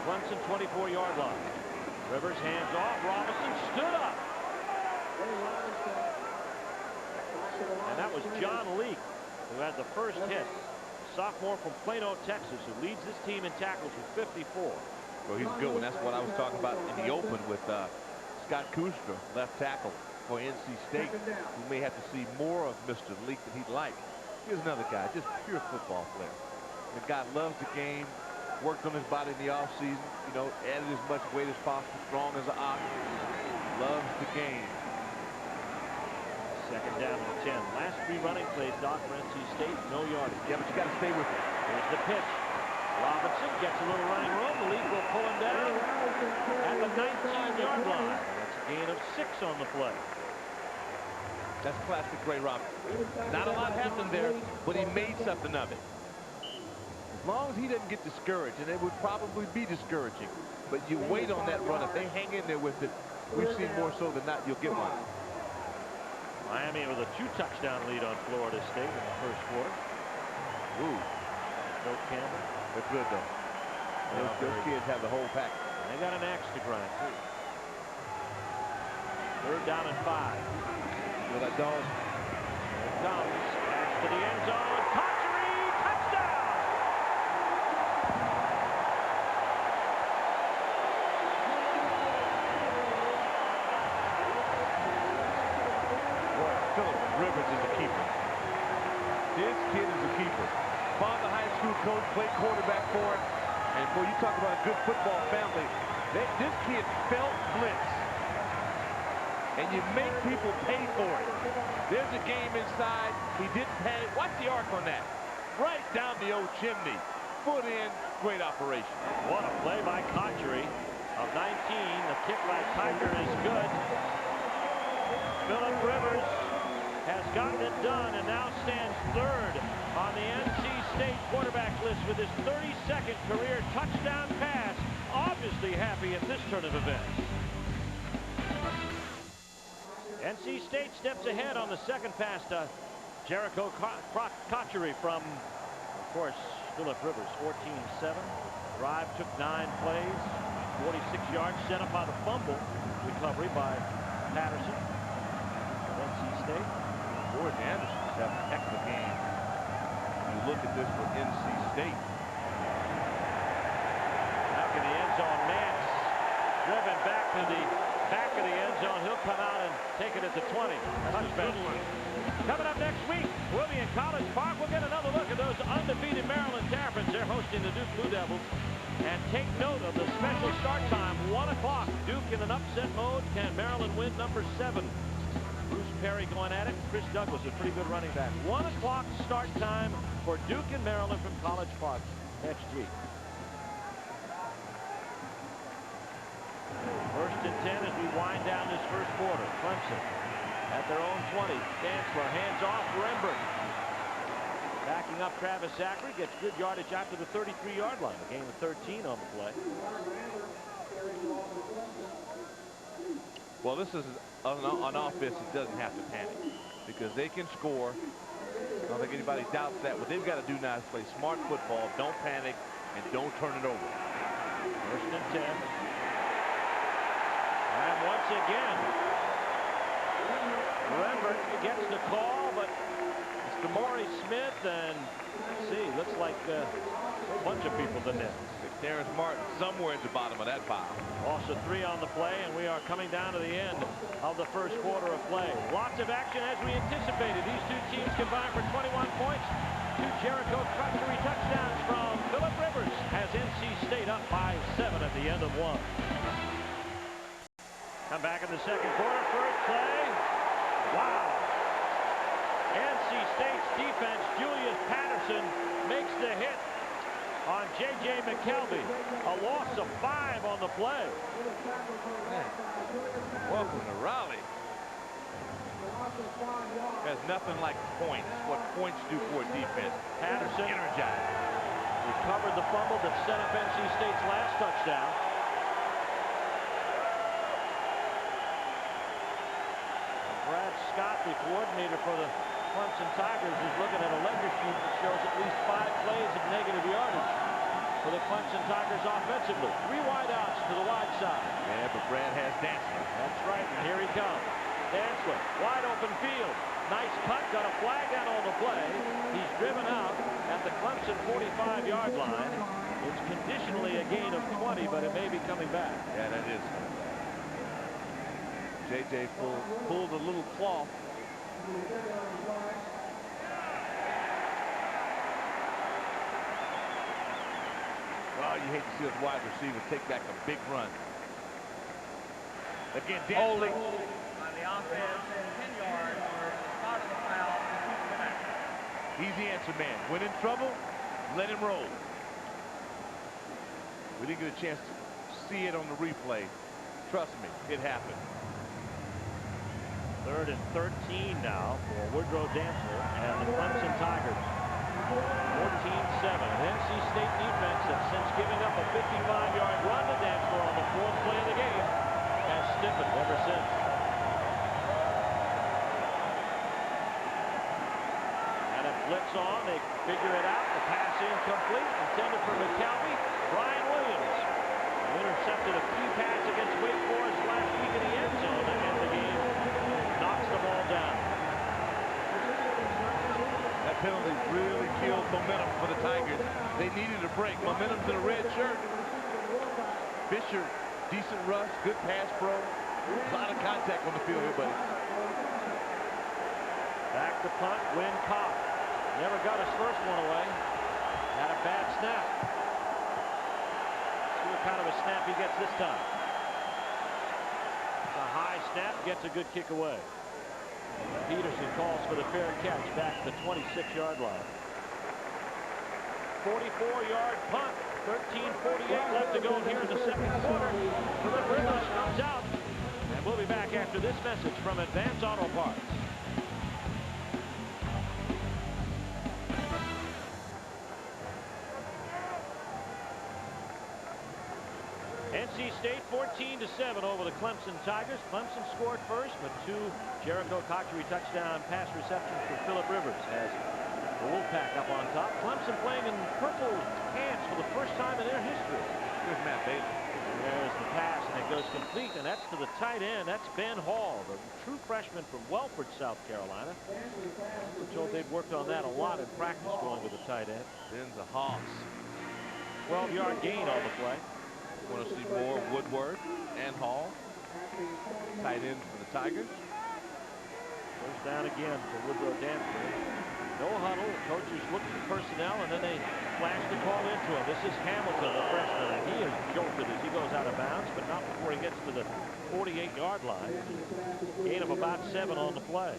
Clemson 24-yard line. Rivers hands off. Robinson stood up. And that was John Leake, who had the first hit. Sophomore from Plano, Texas, who leads this team in tackles with 54. Well, he's a good one. That's what I was talking about in the open with Scott Kustra, left tackle for NC State. We may have to see more of Mr. Leake than he'd like. Here's another guy, just pure football player. The guy loves the game, worked on his body in the offseason, you know, added as much weight as possible, strong as an ox, loves the game. 2nd down and 10. Last 3 running plays, Doc, for NC State, no yardage. Yeah, but you got to stay with it. Here's the pitch. Robinson gets a little running room. The lead will pull him down at the 19-yard line. That's a gain of 6 on the play. That's classic Ray Robinson. Not a lot happened there, but he made something of it. As long as he doesn't get discouraged, and it would probably be discouraging, but you wait on that run. If they hang in there with it, we've seen more so than not, you'll get one. Miami with a 2-touchdown lead on Florida State in the 1st quarter. Ooh. Bill Campbell. They're good, though. Those kids have the whole package. They got an axe to grind, too. 3rd down and 5. Well, that dog. Here it comes. Pass to the end zone. Cotchery, touchdown! Boy, Philip Rivers is a keeper. This kid is a keeper. Father high school coach, played quarterback for it. And boy, you talk about a good football family. This kid felt blitz. And you make people pay for it. There's a game inside. He didn't panic. Watch the arc on that. Right down the old chimney. Foot in. Great operation. What a play by Cotchery of 19. The kick by Tiger is good. Philip Rivers has gotten it done and now stands 3rd on the NC State quarterback list with his 32nd career touchdown pass. Obviously happy at this turn of events. NC State steps ahead on the 2nd pass to Jericho Cotchery from, of course, Philip Rivers, 14-7. Drive took 9 plays, 46 yards, set up by the fumble recovery by Patterson of NC State. Jordan Anderson's having a heck of a game. You look at this for NC State. Back in the end zone, Nance driven back to the back of the end zone. He'll come out and take it at the 20. Touchdown. Coming up next week, we'll be in College Park. We'll get another look at those undefeated Maryland Terrapins. They're hosting the Duke Blue Devils. And take note of the special start time, 1 o'clock. Duke in an upset mode. Can Maryland win number 7? Bruce Perry going at it. Chris Douglas, a pretty good running back. 1 o'clock start time for Duke and Maryland from College Park next week. First and 10 as we wind down this first quarter. Clemson at their own 20. Dantzler hands off Rembert. Backing up Travis Zachary, gets good yardage out to the 33-yard line. A gain of 13 on the play. Well, this is an offense that doesn't have to panic because they can score. I don't think anybody doubts that. What they've got to do now is play smart football. Don't panic and don't turn it over. First and 10. And once again, Rembert gets the call, but it's DeMaurice Smith, and see, looks like a bunch of people in there. Terrence Martin somewhere at the bottom of that pile. Also 3 on the play, and we are coming down to the end of the first quarter of play. Lots of action as we anticipated. These two teams combined for 21 points. 2 Jericho Truckery touchdowns from Phillip Rivers has NC State up by 7 at the end of 1. Come back in the second quarter. First play. Wow. NC State's defense, Julius Patterson, makes the hit on J.J. McKelvey. A loss of 5 on the play. Welcome to Raleigh. There's nothing like points. What points do for a defense. Patterson energized. Recovered the fumble that set up NC State's last touchdown. Brad Scott, the coordinator for the Clemson Tigers, is looking at a ledger sheet that shows at least 5 plays of negative yardage for the Clemson Tigers offensively. 3 wide outs to the wide side. Yeah, but Brad has Dantzler. That's right, and here he comes. Dantzler, wide open field. Nice cut, got a flag out on the play. He's driven out at the Clemson 45-yard line. It's conditionally a gain of 20, but it may be coming back. Yeah, that is. J.J. pulled a little cloth. Well, you hate to see those wide receivers take back a big run. Again, Dantzler. On the offense, 10 yards for the start of the foul. He's the answer man. When in trouble, let him roll. We didn't get a chance to see it on the replay. Trust me, it happened. 3rd and 13 now for Woodrow Dantzler and the Clemson Tigers. 14-7. NC State defense that since giving up a 55-yard run to Dantzler on the 4th play of the game has stiffened ever since. And a blitz on. They figure it out. The pass incomplete. Intended for McKelvey. Brian Williams intercepted a key pass against Wake Forest last week in the end zone to end the game. Knocks the ball down. That penalty really killed momentum for the Tigers. They needed a break. Momentum's in a red shirt. Fisher, decent rush, good pass pro. A lot of contact on the field here, buddy. Back to punt, Win Cobb. Never got his first one away. Had a bad snap. See what kind of a snap he gets this time. It's a high snap, gets a good kick away. Peterson calls for the fair catch back to the 26-yard line. 44-yard punt. 13:48 left to go here in the second quarter. Phillip Rivers comes out. And we'll be back after this message from Advance Auto Parts. NC State 14-7 over the Clemson Tigers. Clemson scored first, but 2 Jericho Cotchery touchdown pass receptions for Phillip Rivers as the Wolfpack up on top. Clemson playing in purple pants for the first time in their history. Here's Matt Bailey. There's the pass, and it goes complete, and that's to the tight end. That's Ben Hall, the true freshman from Welford, South Carolina. We're told they've worked on that a lot in practice going to the tight end. Ben's a hoss. 12-yard gain on the play. Want to see more Woodward and Hall. Tight end for the Tigers. First down again for Woodrow Dantzler. No huddle. Coaches look at the personnel, and then they flash the call into him. This is Hamilton, the freshman, and he is jolted as he goes out of bounds, but not before he gets to the 48-yard line. Gain of about 7 on the play.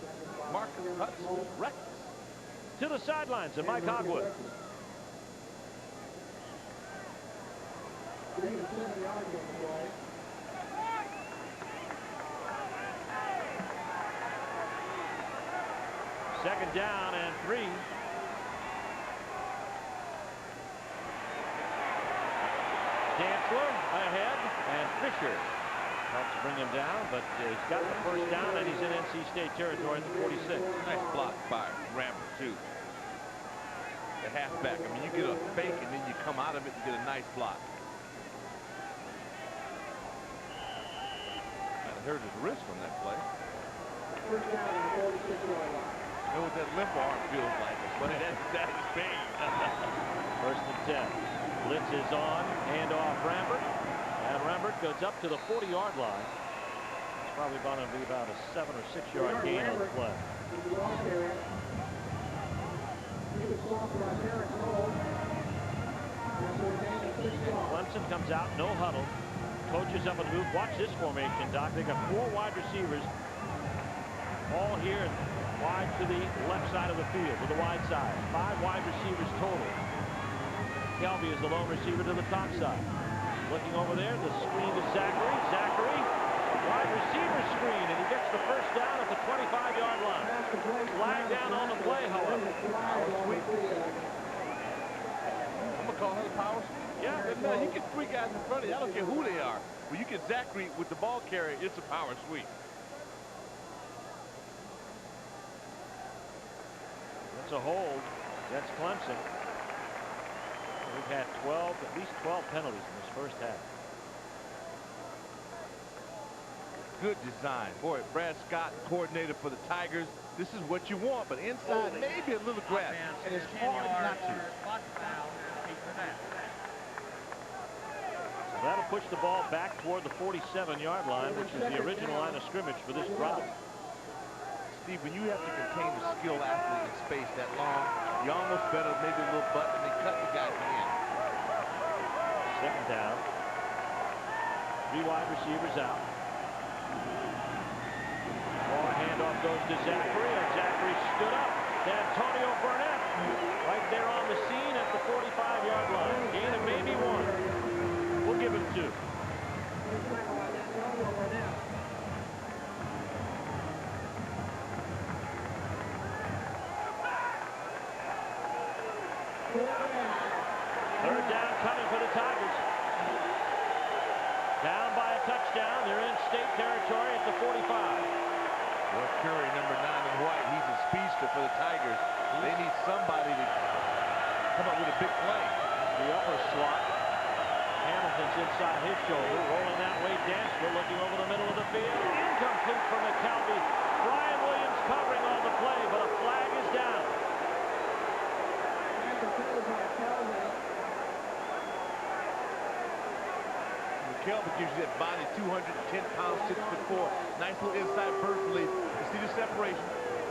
Marcus Hudson, reckless. To the sidelines, and Mike Hogwood. Second down and 3. Dantzler ahead, and Fisher helps bring him down, but he's got the first down, and he's in NC State territory at the 46. Nice block by Rambert, too. The halfback. I mean, you get a fake, and then you come out of it and get a nice block. Kind of hurt his wrist from that play. First down on the 46-yard line. You know what that limp arm feels like, but that is pain. First and 10. Blitz is on, hand off Rambert, and Rambert goes up to the 40-yard line. It's probably going to be about a 7 or 6 yard gain on the play. Clemson comes out, no huddle. Coaches up on the move. Watch this formation, Doc. They got 4 wide receivers all here wide to the left side of the field, to the wide side. 5 wide receivers total. Kelby is the lone receiver to the top side. Looking over there, the screen to Zachary. Zachary, wide receiver screen, and he gets the first down at the 25-yard line. Flag down on the play, however. Power sweep. I'm going to call it a power sweep. Yeah, man, you get 3 guys in front of you. I don't care who they are. When you get Zachary with the ball carrier, it's a power sweep. That's a hold. That's Clemson. We've had at least 12 penalties in this first half. Good design. Boy, Brad Scott, coordinator for the Tigers. This is what you want, but inside maybe a little grab. And it's hard not to. So that'll push the ball back toward the 47-yard line, which is the original line of scrimmage for this drive. Steve, when you have to contain a skilled athlete in space that long, you almost better maybe a little button and cut the guys in. Second down. 3 wide receivers out. Ball handoff goes to Zachary, and Zachary stood up to Antonio Burnett right there on the scene at the 45-yard line. Gain of maybe 1. We'll give him 2. Third down coming for the Tigers. Down by a touchdown. They're in state territory at the 45. Well, Curry, number 9 in white, he's a speedster for the Tigers. They need somebody to come up with a big play. The upper slot. Hamilton's inside his shoulder. Rolling that way. Dantzler looking over the middle of the field. Incomplete for McKelvey. Brian Williams covering on the play, but a flag is down. McKelvey gives you that body, 210 pounds, 6'4". Nice little inside burst release. You see the separation.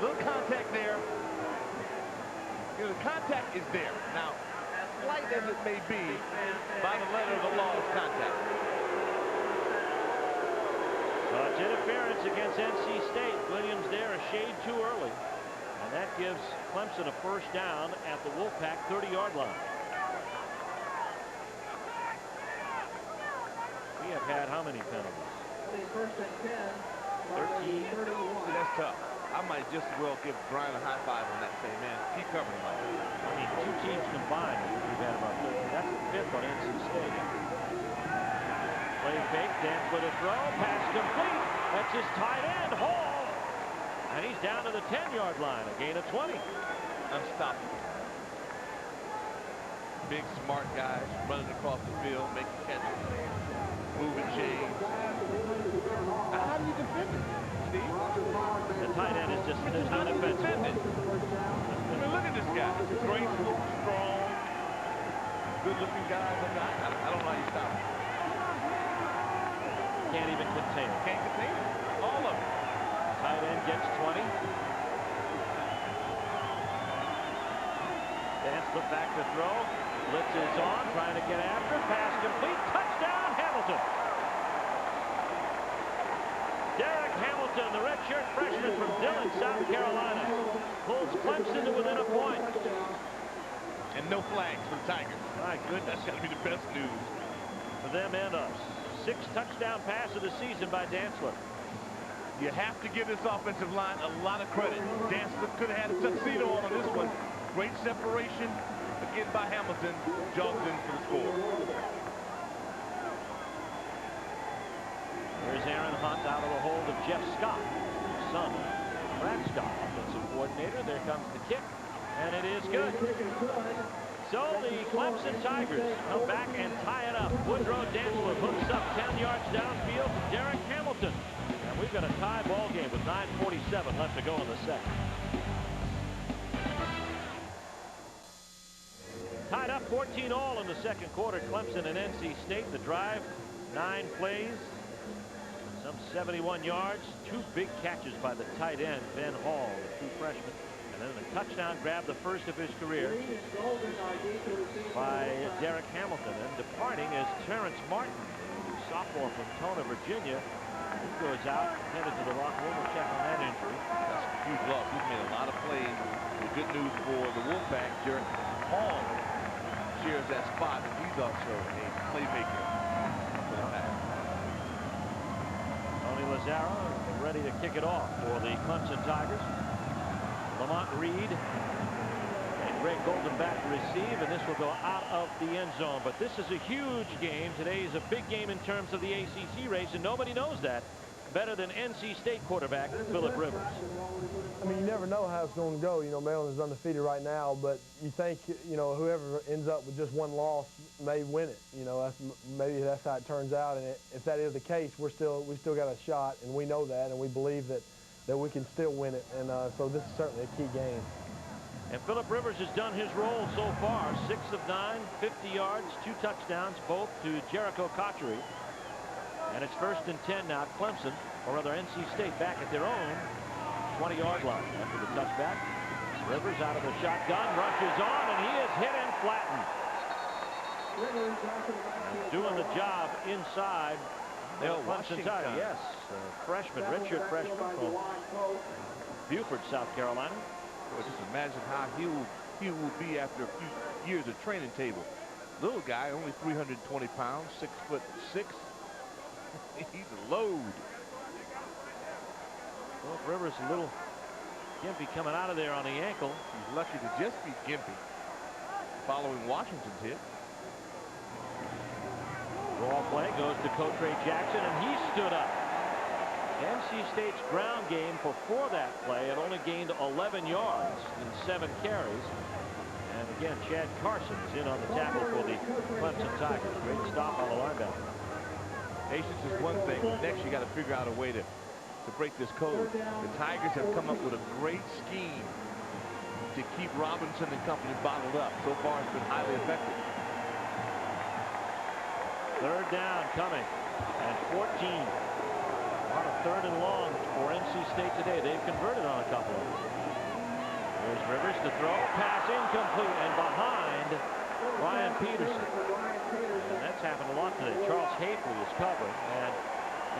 Little contact there. You know, the contact is there. Now, slight as it may be, by the letter of the law, it's contact. It's interference against NC State. Williams there a shade too early. And that gives Clemson a first down at the Wolfpack 30-yard line. We have had how many penalties? First and 10. 13. See, that's tough. I might just as well give Brian a high five on that and say, man, keep covering like that. I mean, 2 teams combined, we've had about 13. That's the 5th on NC State. Play fake, Dantzler to throw, pass complete. That's his tight end, Hall. And he's down to the 10-yard line, a gain of 20. Unstoppable. Big, smart guys running across the field, making catches, moving chains. How do you defend it, Steve? The tight end is just, there's no defense. I mean, look at this guy. Graceful, strong, good-looking guys. I don't know how you stop him. Can't even contain it. Can't contain it. All of it. Tight end gets 20. Dantzler back to throw. Blitz is on, trying to get after. Pass complete. Touchdown, Hamilton. Derek Hamilton, the redshirt freshman from Dillon, South Carolina, pulls Clemson to within a point. And no flags for the Tigers. My goodness. That's got to be the best news. For them and us. 6th touchdown pass of the season by Dantzler. You have to give this offensive line a lot of credit. Dancer could have had a tuxedo on this one. Great separation again by Hamilton. Jogs in for the score. Here's Aaron Hunt out of the hold of Jeff Scott, son of Brad Scott, offensive coordinator. There comes the kick, and it is good. So the Clemson Tigers come back and tie it up. Woodrow Dantzler hooks up 10 yards downfield to Derek Hamilton. And we've got a tie ball game with 9:47 left to go in the second. Tied up 14-all in the second quarter. Clemson and NC State. The drive, 9 plays, some 71 yards. 2 big catches by the tight end, Ben Hall, the true freshman. And then a touchdown grab, the first of his career, by Derek Hamilton. And departing is Terrence Martin, sophomore from Tona, Virginia. He goes out, headed to the locker room. We'll check on that injury. That's a huge loss. He's made a lot of plays. The good news for the Wolfpack, Derek Hall shares that spot, and he's also a playmaker for the Pack. Tony Lazzaro ready to kick it off for the Clemson Tigers. Lamont Reed and Greg Golden back to receive, and this will go out of the end zone. But this is a huge game. Today is a big game in terms of the ACC race, and nobody knows that better than NC State quarterback Phillip Rivers. I mean, you never know how it's going to go. You know, Maryland is undefeated right now, but you think, you know, whoever ends up with just one loss may win it. You know, maybe that's how it turns out. And if that is the case, we still got a shot, and we know that, and we believe that we can still win it. And so this is certainly a key game. And Phillip Rivers has done his role so far. 6 of 9, 50 yards, 2 touchdowns, both to Jericho Cotchery. And it's 1st and 10 now. Clemson, or rather NC State, back at their own 20-yard line after the touchback. Rivers out of the shotgun, rushes on, and he is hit and flattened. And doing the job inside the Clemson Tigers. Yes, freshman, redshirt freshman from Beaufort, South Carolina. Well, just imagine how he will be after a few years of training table. Little guy, only 320 pounds, 6'6". He's a load. Well, Rivers a little gimpy coming out of there on the ankle. He's lucky to just be gimpy following Washington's hit. Ball play goes to Cotrey Jackson, and he stood up. NC State's ground game before that play had only gained 11 yards in 7 carries. And again, Chad Carson is in on the tackle for the Clemson Tigers. Great stop on the linebacker. Patience is one thing. Next, you got to figure out a way to break this code. The Tigers have come up with a great scheme to keep Robinson and company bottled up. So far, it's been highly effective. 3rd down coming, and 14 on a 3rd and long for NC State today. They've converted on a couple of them. Here's Rivers to throw, pass incomplete, and behind Ryan Peterson. And that's happened a lot today. Charles Hafley is covering, and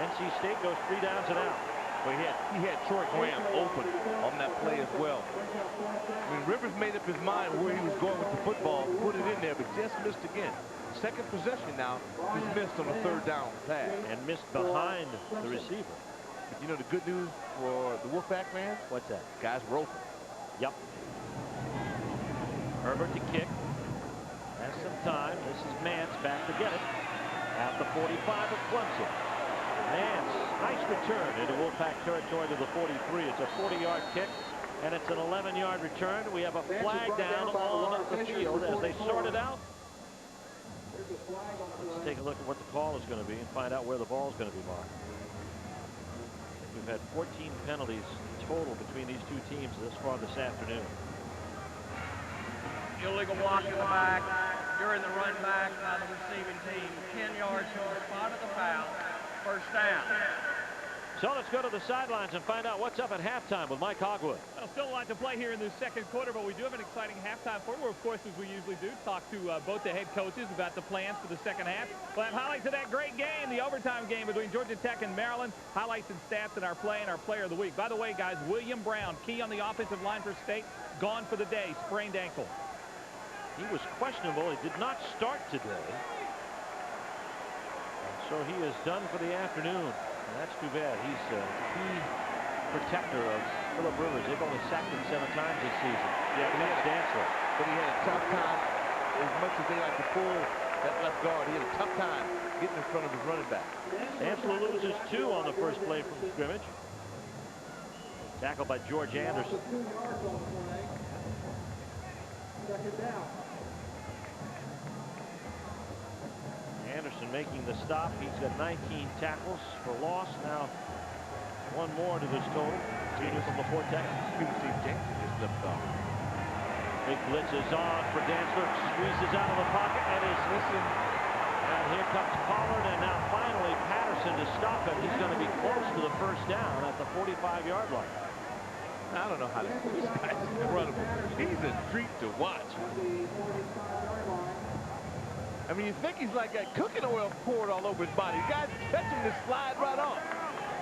NC State goes 3 downs and out. But he had Troy Graham open on that play as well. I mean, Rivers made up his mind where he was going with the football, put it in there, but just missed again. Second possession now, he's missed on the 3rd down pass. And missed behind the receiver. But you know the good news for the Wolfpack fans? What's that? Guys roping. Yep. Herbert to kick. Has some time. This is Mance back to get it at the 45 of Clemson. Mance, nice return into Wolfpack territory to the 43. It's a 40-yard kick, and it's an 11-yard return. We have a flag down on the field as they sort it out. Let's take a look at what the call is going to be and find out where the ball is going to be marked. We've had 14 penalties total between these two teams thus far this afternoon. Illegal walk in the back during the run back by the receiving team. 10 yards from the spot of the foul. 1st down. So let's go to the sidelines and find out what's up at halftime with Mike Hogwood. Well, still a lot to play here in this second quarter, but we do have an exciting halftime for where, of course, as we usually do, talk to both the head coaches about the plans for the second half. We'll have highlights of that great game, the overtime game between Georgia Tech and Maryland, highlights and stats in our play and our player of the week. By the way, guys, William Brown, key on the offensive line for State, gone for the day, sprained ankle. He was questionable. He did not start today. So he is done for the afternoon. And that's too bad. He's a key protector of Phillip Rivers. They've only sacked him 7 times this season. Yeah, but that's Dantzler. But he had a tough time, as much as they like to pull that left guard, he had a tough time getting in front of his running back. Dantzler loses 2 on the first play from scrimmage. Tackled by George Anderson. Anderson making the stop. He's got 19 tackles for loss. Now 1 more to this total. Peter from LaPorte, Texas. Steve Jackson just left off. Big blitz is on for Dantzler. Squeezes out of the pocket and is missing. And here comes Pollard, and now finally Patterson to stop him. He's going to be close to the first down at the 45-yard line. I don't know how this guy's incredible. He's a treat to watch. I mean, you think he's like got cooking oil poured all over his body. You guys catch him to slide right off.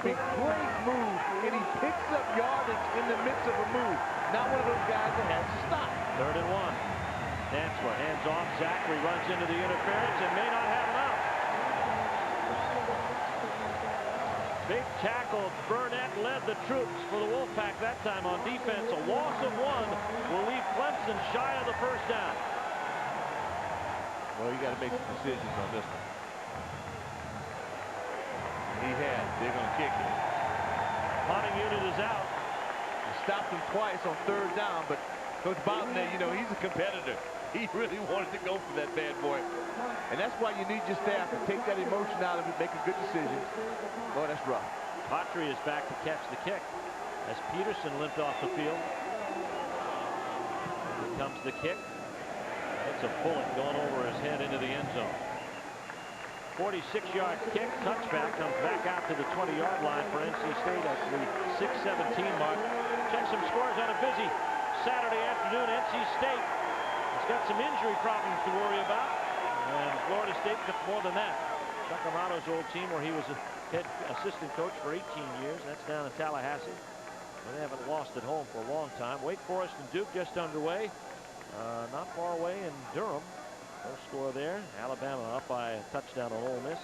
Big great move, and he picks up yardage in the midst of a move. Not one of those guys that has to stop. 3rd and 1. Dantzler hands off. Zachary runs into the interference and may not have enough. Big tackle. Burnett led the troops for the Wolfpack that time on defense. A loss of 1 will leave Clemson shy of the first down. Well, you got to make some decisions on this one. He had. They're going to kick it. Punting unit is out. He stopped him twice on 3rd down, but Coach Bowden, you know, he's a competitor. He really wanted to go for that bad boy. And that's why you need your staff to take that emotion out of it, make a good decision. Boy, that's rough. Autry is back to catch the kick as Peterson limped off the field. Here comes the kick. It's a bullet going over his head into the end zone. 46-yard kick, touchback, comes back out to the 20-yard line for NC State at the 6:17 mark. Check some scores on a busy Saturday afternoon. NC State has got some injury problems to worry about, and Florida State got more than that. Chuck Amato's old team, where he was a head assistant coach for 18 years. That's down in Tallahassee. They haven't lost at home for a long time. Wake Forest and Duke just underway. Not far away in Durham. No score there. Alabama up by a touchdown on Ole Miss.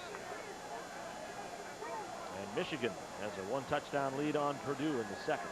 And Michigan has a 1-touchdown lead on Purdue in the second.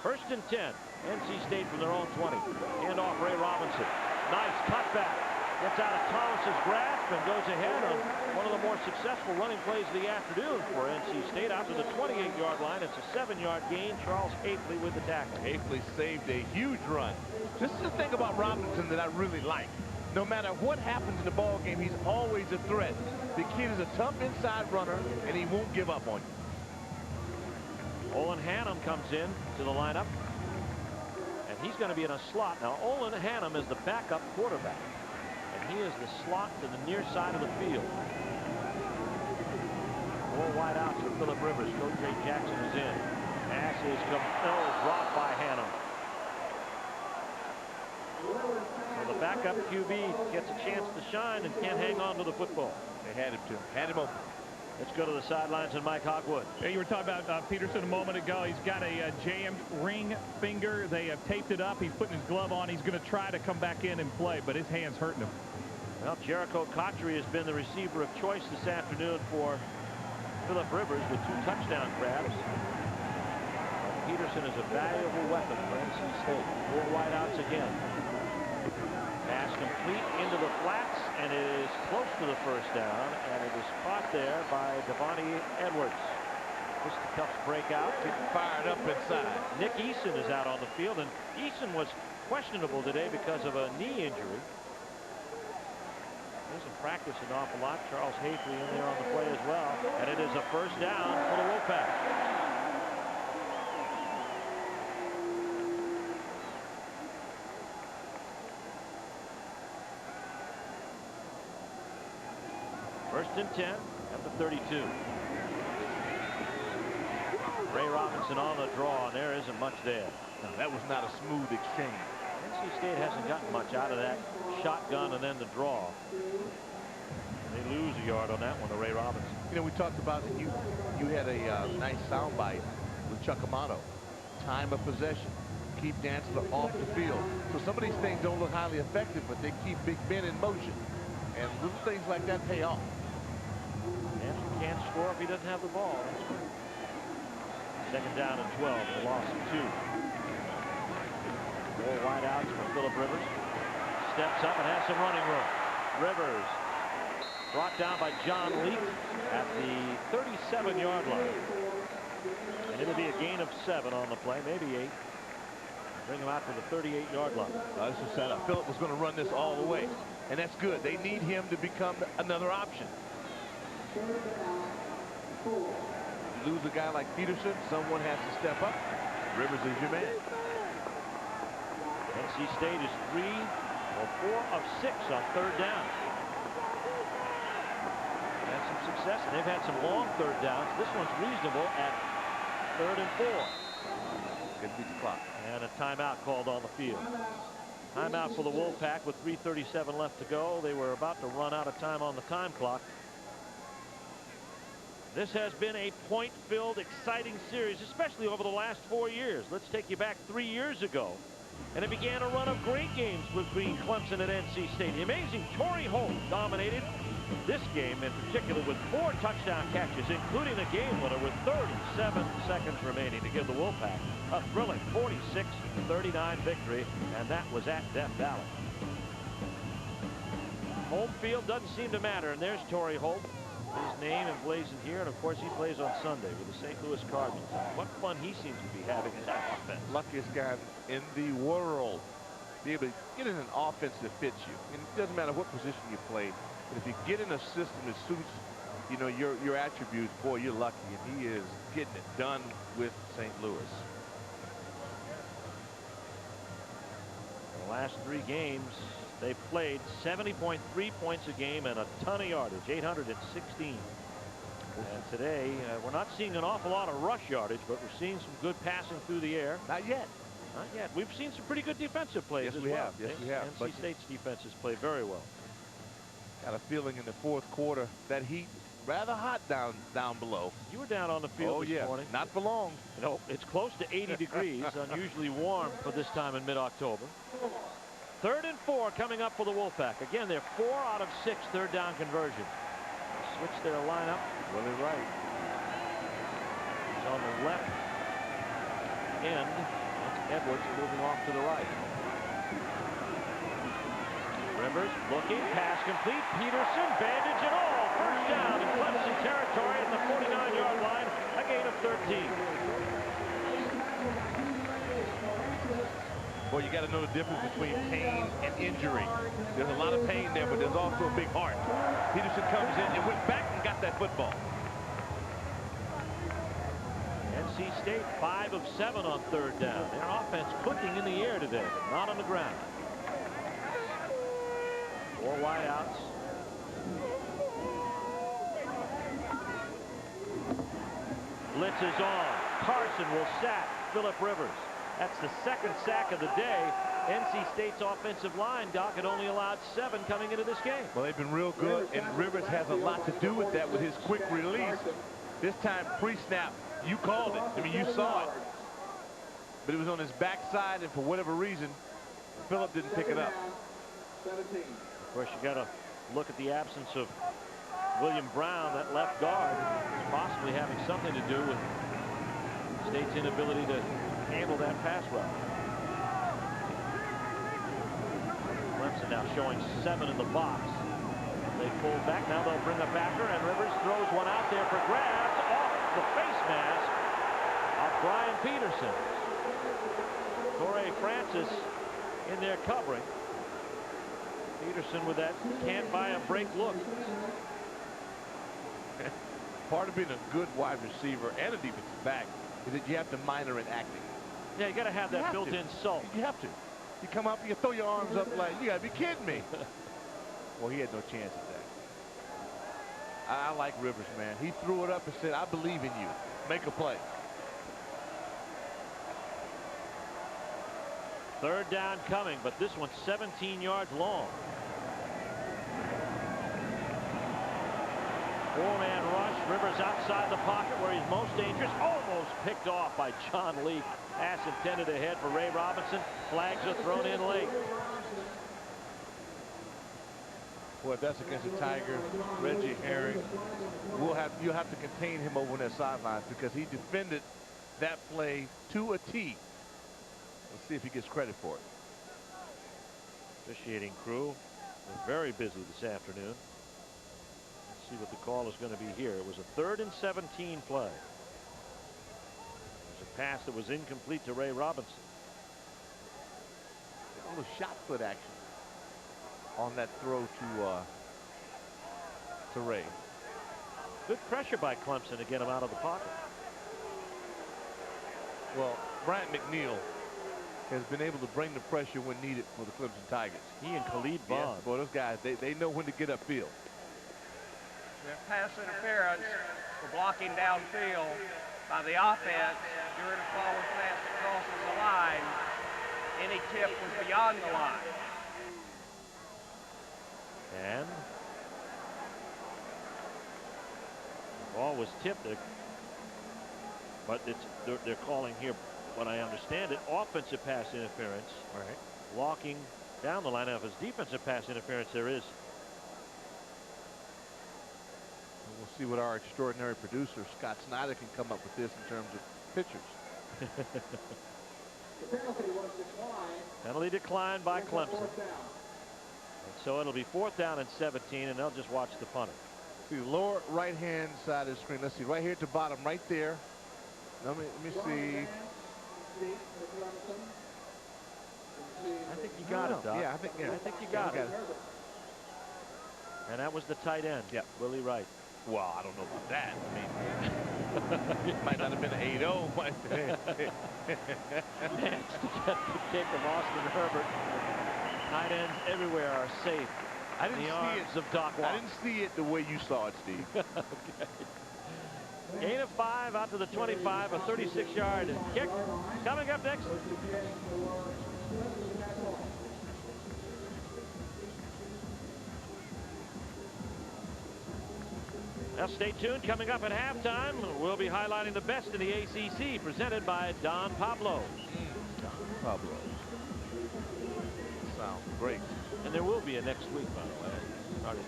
1st and 10. NC State from their own 20. Hand off Ray Robinson. Nice cutback. Gets out of Thomas's grasp and goes ahead on one of the more successful running plays of the afternoon for NC State. Out to the 28-yard line. It's a 7-yard gain. Charles Hafley with the tackle. Hafley saved a huge run. This is the thing about Robinson that I really like. No matter what happens in the ball game, he's always a threat. The kid is a tough inside runner, and he won't give up on you. Olin Hannum comes in to the lineup, and he's going to be in a slot. Now, Olin Hannum is the backup quarterback, and he is the slot to the near side of the field. 4 wideouts for Phillip Rivers. Coach Jay Jackson is in. Pass is dropped by Hannum. So the backup QB gets a chance to shine and can't hang on to the football. They had him to. Had him open. Let's go to the sidelines and Mike Hogwood. Yeah, you were talking about Peterson a moment ago. He's got a jammed ring finger. They have taped it up. He's putting his glove on. He's going to try to come back in and play, but his hand's hurting him. Well, Jericho Cotchery has been the receiver of choice this afternoon for Phillip Rivers with 2 touchdown grabs. Peterson is a valuable weapon for NC State. 4 wideouts again. Pass complete into the flats, and it is close to the first down, and it is caught there by Devontae Edwards. Fisticuffs break out. Getting fired up inside. Nick Eason is out on the field, and Eason was questionable today because of a knee injury. He doesn't practice an awful lot. Charles Hafley in there on the play as well, and it is a first down for the Wolfpack. First and 10 at the 32. Ray Robinson on the draw, and there isn't much there. No, that was not a smooth exchange. NC State hasn't gotten much out of that shotgun and then the draw. They lose a yard on that one to Ray Robinson. You know, we talked about it. You had a nice soundbite with Chuck Amato. Time of possession. Keep Dantzler off the field. So some of these things don't look highly effective, but they keep Big Ben in motion. And little things like that pay off. Hampton can't score if he doesn't have the ball. That's right. Second down and 12, a loss of 2. 4 wide outs for Phillip Rivers. Steps up and has some running room. Rivers brought down by John Leak at the 37-yard line. And it'll be a gain of 7 on the play, maybe 8. Bring him out to the 38-yard line. This is set up. Phillip was going to run this all the way, and that's good. They need him to become another option. You lose a guy like Peterson, someone has to step up. Rivers is your man. NC State is 3 or 4 of 6 on third down. Had some success, and they've had some long third downs. This one's reasonable at 3rd and 4. Gonna beat the clock. And a timeout called on the field. Timeout for the Wolfpack with 3:37 left to go. They were about to run out of time on the time clock. This has been a point-filled, exciting series, especially over the last 4 years. Let's take you back 3 years ago. And it began a run of great games between Clemson and NC State. The amazing Torrey Holt dominated this game in particular with 4 touchdown catches, including a game winner with 37 seconds remaining to give the Wolfpack a thrilling 46-39 victory, and that was at Death Valley. Home field doesn't seem to matter, and there's Torrey Holt. His name emblazoned here, and of course he plays on Sunday with the St. Louis Cardinals. What fun he seems to be having in that offense. Luckiest guy in the world. Be able to get in an offense that fits you. And it doesn't matter what position you play, but if you get in a system that suits, you know, your attributes, boy, you're lucky. And he is getting it done with St. Louis. The last 3 games, they played 70.3 points a game and a ton of yardage, 816. And today, we're not seeing an awful lot of rush yardage, but we're seeing some good passing through the air. Not yet. Not yet. We've seen some pretty good defensive plays as well. Yes, we have. NC State's defenses play very well. Got a feeling in the 4th quarter that heat rather hot down below. You were down on the field this morning. Not for long. You know, it's close to 80 degrees, unusually warm for this time in mid-October. 3rd and 4 coming up for the Wolfpack. Again, they're 4 out of 6 third down conversions. Switch their lineup. Really right. He's on the left end. That's Edwards moving off to the right. Rivers looking, pass complete. Peterson, bandage and all. First down in Clemson territory at the 49-yard line. A gain of 13. Boy, you got to know the difference between pain and injury. There's a lot of pain there, but there's also a big heart. Peterson comes in and went back and got that football. NC State 5 of 7 on third down. Their offense cooking in the air today, but not on the ground. 4 wide outs. Blitz is on. Carson will sack Phillip Rivers. That's the 2nd sack of the day. NC State's offensive line, Doc, had only allowed 7 coming into this game. Well, they've been real good, and Rivers has a lot to do with that with his quick release. This time, pre-snap, you called it. I mean, you saw it. But it was on his backside, and for whatever reason, Phillip didn't pick it up. Of course, you got to look at the absence of William Brown, that left guard, possibly having something to do with State's inability to handle that pass rush. Clemson now showing 7 in the box. They pull back. Now they'll bring a backer, and Rivers throws one out there for grabs off the face mask of Brian Peterson. Torrey Francis in there covering. Peterson with that can't buy a break look. Part of being a good wide receiver and a defensive back is that you have to minor in acting. Yeah, you got to have that built-in sulk. You have to. You come up, you throw your arms up like, you got to be kidding me. Well, he had no chance at that. I like Rivers, man. He threw it up and said, I believe in you. Make a play. 3rd down coming, but this one's 17 yards long. 4-man rush. Rivers outside the pocket where he's most dangerous. Almost picked off by John Leak. Pass intended ahead for Ray Robinson. Flags are thrown in late. Boy, if that's against the Tigers, Reggie Herring, you'll have to contain him over on that sideline because he defended that play to a T. Let's see if he gets credit for it. Officiating crew was very busy this afternoon. Let's see what the call is going to be here. It was a 3rd and 17 play. It was a pass that was incomplete to Ray Robinson. A little shot foot action on that throw to Ray. Good pressure by Clemson to get him out of the pocket. Well, Bryant McNeil has been able to bring the pressure when needed for the Clemson Tigers. He and Khalid Bond. Yes, boy, those guys, they know when to get upfield. We have pass interference for blocking downfield by the offense during a forward pass that crosses the line. Any tip was beyond the line. And the ball was tipped, but they're calling here, what I understand it, offensive pass interference. Right. Walking down the line. Now, if it's defensive pass interference, there is. We'll see what our extraordinary producer, Scott Snyder, can come up with this in terms of pitchers. Penalty declined by Clemson. And so it'll be 4th down and 17, and they'll just watch the punter. See, lower right-hand side of the screen. Let's see, right here at the bottom, right there. Let me see. I think you got it, Doc. Yeah, I think you got it. And that was the tight end. Yep. Willie Wright. Well, I don't know about that. I mean, it might not have been an 8-0. Managed to get the kick of Austin Herbert. Tight ends everywhere are safe. I didn't in the see arms it. of Doc Walker. I didn't see it the way you saw it, Steve. Okay. Gain of 5 out to the 25, a 36-yard kick. Coming up next. Now stay tuned. Coming up at halftime, we'll be highlighting the best in the ACC, presented by Don Pablo. Don Pablo. Sounds great. And there will be a next week, by the way. Starting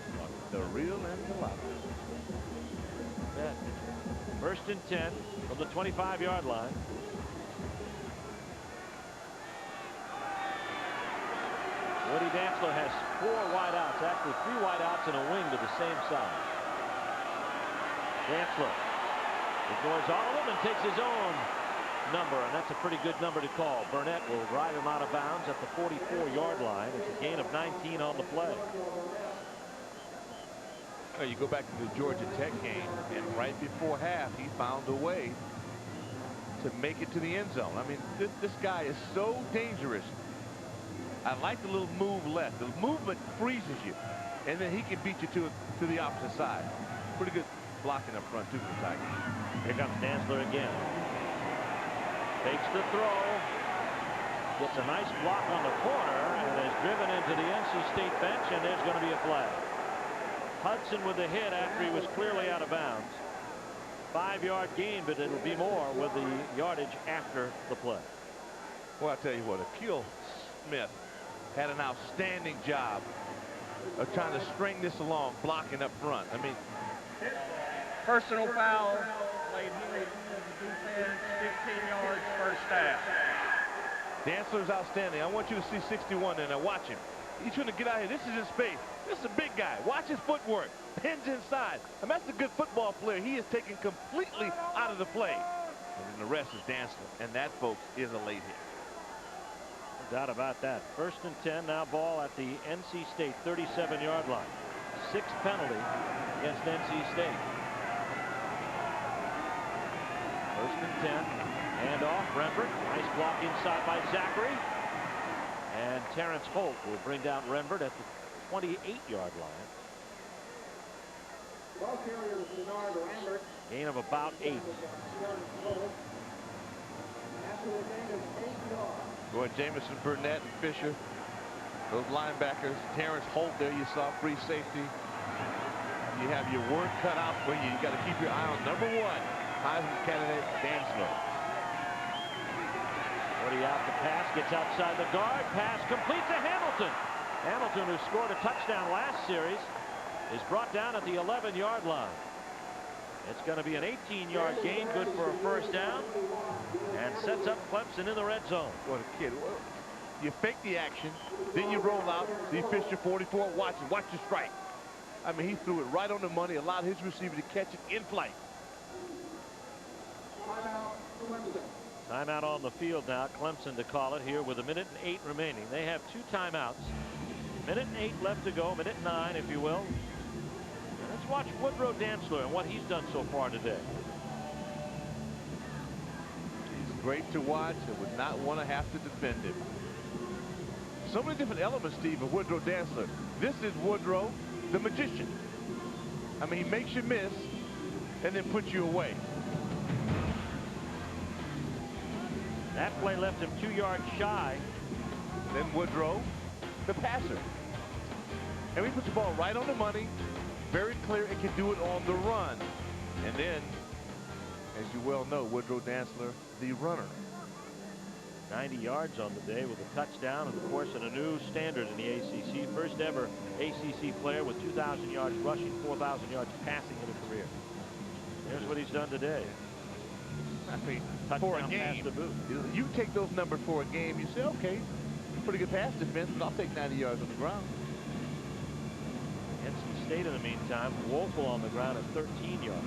the real enchilada. Bet. 1st and 10 from the 25-yard line. Woody Dantzler has 4 wideouts, actually 3 wideouts and a wing to the same side. Dantzler ignores all of them and takes his own number, and that's a pretty good number to call. Burnett will drive him out of bounds at the 44-yard line. It's a gain of 19 on the play. You go back to the Georgia Tech game, and right before half, he found a way to make it to the end zone. I mean, this guy is so dangerous. I like the little move left. The movement freezes you, and then he can beat you to the opposite side. Pretty good blocking up front, too, for the Tigers. Here comes Dantzler again. Takes the throw. Gets a nice block on the corner, and is driven into the NC State bench, and there's going to be a flag. Hudson with the hit after he was clearly out of bounds. 5-yard gain, but it'll be more with the yardage after the play. Well, I'll tell you what, Akil Smith had an outstanding job of trying to string this along, blocking up front. I mean, Personal foul, played Henry the defense, 15 yards, 1st down. Dantzler's outstanding. I want you to see 61 and now watch him. He's trying to get out here. This is his space. This is a big guy. Watch his footwork. Pins inside. I mean, that's a good football player. He is taken completely out of the play. And then the rest is Dantzler. And that, folks, is a late hit. No doubt about that. 1st and 10, now ball at the NC State 37-yard line. 6th penalty against NC State. 1st and 10. Hand off, Rembert. Nice block inside by Zachary. And Terrence Holt will bring down Rembert at the 28-yard line. Gain of about 8. Boy, Jamison, Burnett, and Fisher, those linebackers. Terrence Holt there, you saw free safety. You have your work cut out for you. You got to keep your eye on number 1, Heisman candidate Dantzler. Woody out the pass, gets outside the guard, pass complete to Hamilton. Hamilton, who scored a touchdown last series, is brought down at the 11-yard line. It's going to be an 18-yard gain, good for a first down, and sets up Clemson in the red zone. What a kid. You fake the action, then you roll out, so you fish your 44, watch your strike. I mean, he threw it right on the money, allowed his receiver to catch it in flight. Timeout on the field now. Clemson to call it here with 1:08 remaining. They have 2 timeouts. 1:08 left to go, 1:09 if you will. And let's watch Woodrow Dantzler and what he's done so far today. He's great to watch and would not want to have to defend him. So many different elements, Steve, of Woodrow Dantzler. This is Woodrow, the magician. I mean, he makes you miss and then puts you away. That play left him 2 yards shy. Then Woodrow, the passer. And he puts the ball right on the money, very clear, and can do it on the run. And then, as you well know, Woodrow Dantzler, the runner. 90 yards on the day with a touchdown, and of course in a new standard in the ACC. First ever ACC player with 2,000 yards rushing, 4,000 yards passing in a career. Here's what he's done today. I mean, touchdown for a game, pass to boot. You take those numbers for a game, you say, okay, pretty good pass defense, but I'll take 90 yards on the ground. NC State in the meantime, woeful on the ground at 13 yards.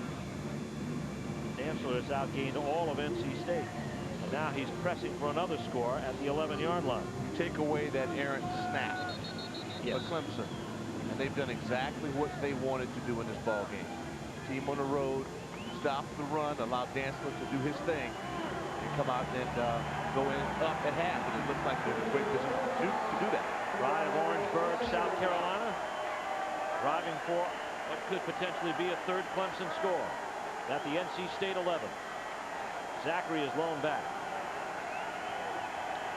Dantzler has outgained all of NC State. And now he's pressing for another score at the 11-yard line. You take away that errant snap for Clemson, and they've done exactly what they wanted to do in this ball game. Team on the road, stop the run, allow Dantzler to do his thing, and come out and go in up at half. And it looks like they're a great decision to do that. Pride of Orangeburg, South Carolina, driving for what could potentially be a 3rd Clemson score at the NC State 11. Zachary is blown back.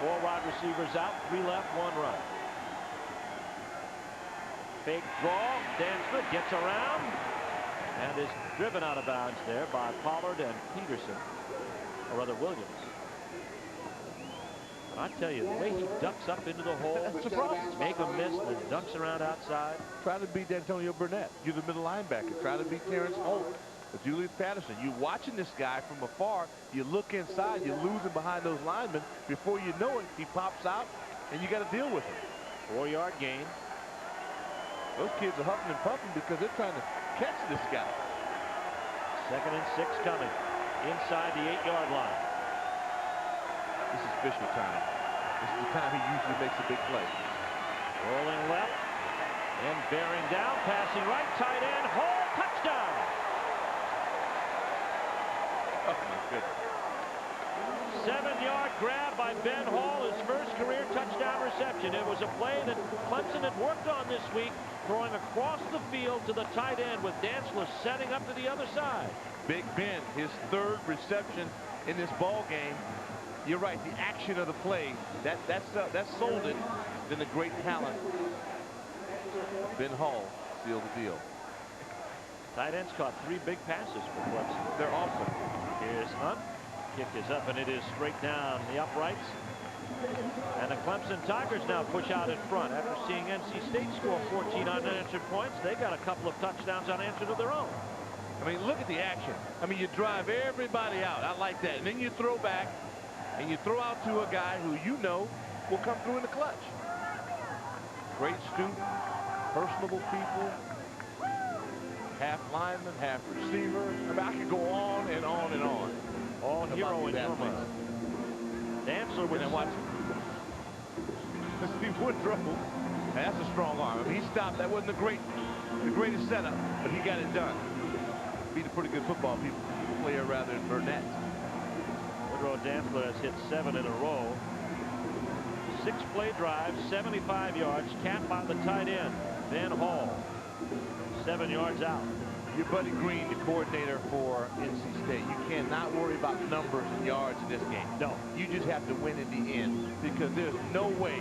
4 wide receivers out, 3 left, 1 right. Fake draw. Dantzler gets around and is driven out of bounds there by Pollard and Peterson, or rather Williams. I tell you, the way he ducks up into the hole, that's the problem. Make a miss, then ducks around outside. Try to beat Antonio Burnett. You're the middle linebacker. Try to beat Terrence Holt. But Julius Patterson, you watching this guy from afar, you look inside, you lose him behind those linemen. Before you know it, he pops out, and you got to deal with him. 4-yard gain. Those kids are huffing and puffing because they're trying to catch this guy. 2nd and 6 coming inside the 8-yard line. This is Fisher time. This is the time he usually makes a big play. Rolling left and bearing down, passing right, tight end, Hall, touchdown. Oh, my goodness. 7-yard grab by Ben Hall, his first career touchdown reception. It was a play that Clemson had worked on this week, throwing across the field to the tight end with Dantzler setting up to the other side. Big Ben, his 3rd reception in this ball game. You're right, the action of the play, that sold it. Then the great talent, Ben Hall, sealed the deal. Tight ends caught 3 big passes for Clemson. They're awesome. Here's Hunt. Kick is up, and it is straight down the uprights. And the Clemson Tigers now push out in front. After seeing NC State score 14 unanswered points, they got a couple of touchdowns unanswered of their own. I mean, look at the action. I mean, you drive everybody out. I like that. And then you throw back, and you throw out to a guy who you know will come through in the clutch. Great student, personable people, half lineman, half receiver. I mean, I could go on and on and on. All hero in your mind. Dantzler with watch Steve Woodrow. That's a strong arm. I mean, he stopped. That wasn't the greatest setup, but he got it done. Beat a pretty good football player rather than Burnett. Woodrow Dantzler has hit 7 in a row. 6-play drive, 75 yards, capped by the tight end, Ben Hall. 7 yards out. Your buddy Green, the coordinator for NC State, you cannot worry about numbers and yards in this game. No, you just have to win in the end because there's no way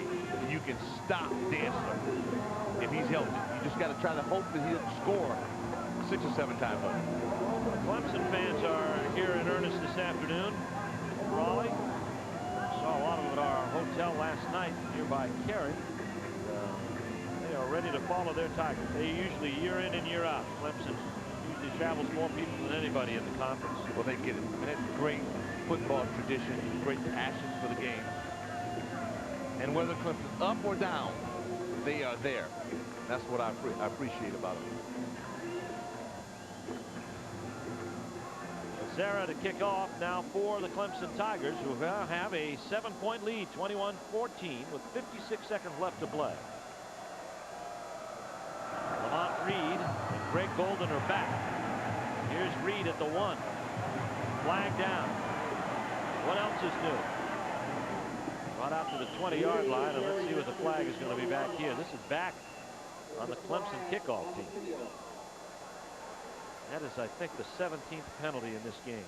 you can stop Dantzler if he's healthy. You just got to try to hope that he'll score 6 or 7 times. Clemson fans are here in earnest this afternoon. Raleigh. Saw a lot of them at our hotel last night, nearby Cary. ready to follow their Tigers. They usually year in and year out. Clemson usually travels more people than anybody in the conference. Well, they get it. And that's great football tradition, great passion for the game. And whether Clemson's up or down, they are there. That's what I appreciate about them. Sarah to kick off now for the Clemson Tigers, who now have a 7-point lead, 21-14, with 56 seconds left to play. Lamont Reed and Greg Golden are back. Here's Reed at the 1. Flag down. What else is new? Brought out to the 20-yard line, and let's see what the flag is going to be back here. This is back on the Clemson kickoff team. That is, I think, the 17th penalty in this game.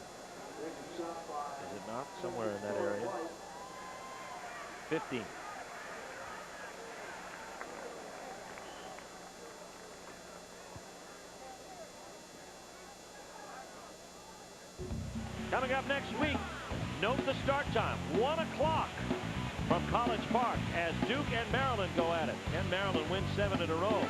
Is it not? Somewhere in that area. 15. Coming up next week, note the start time, 1 o'clock from College Park as Duke and Maryland go at it. And Maryland wins 7 in a row.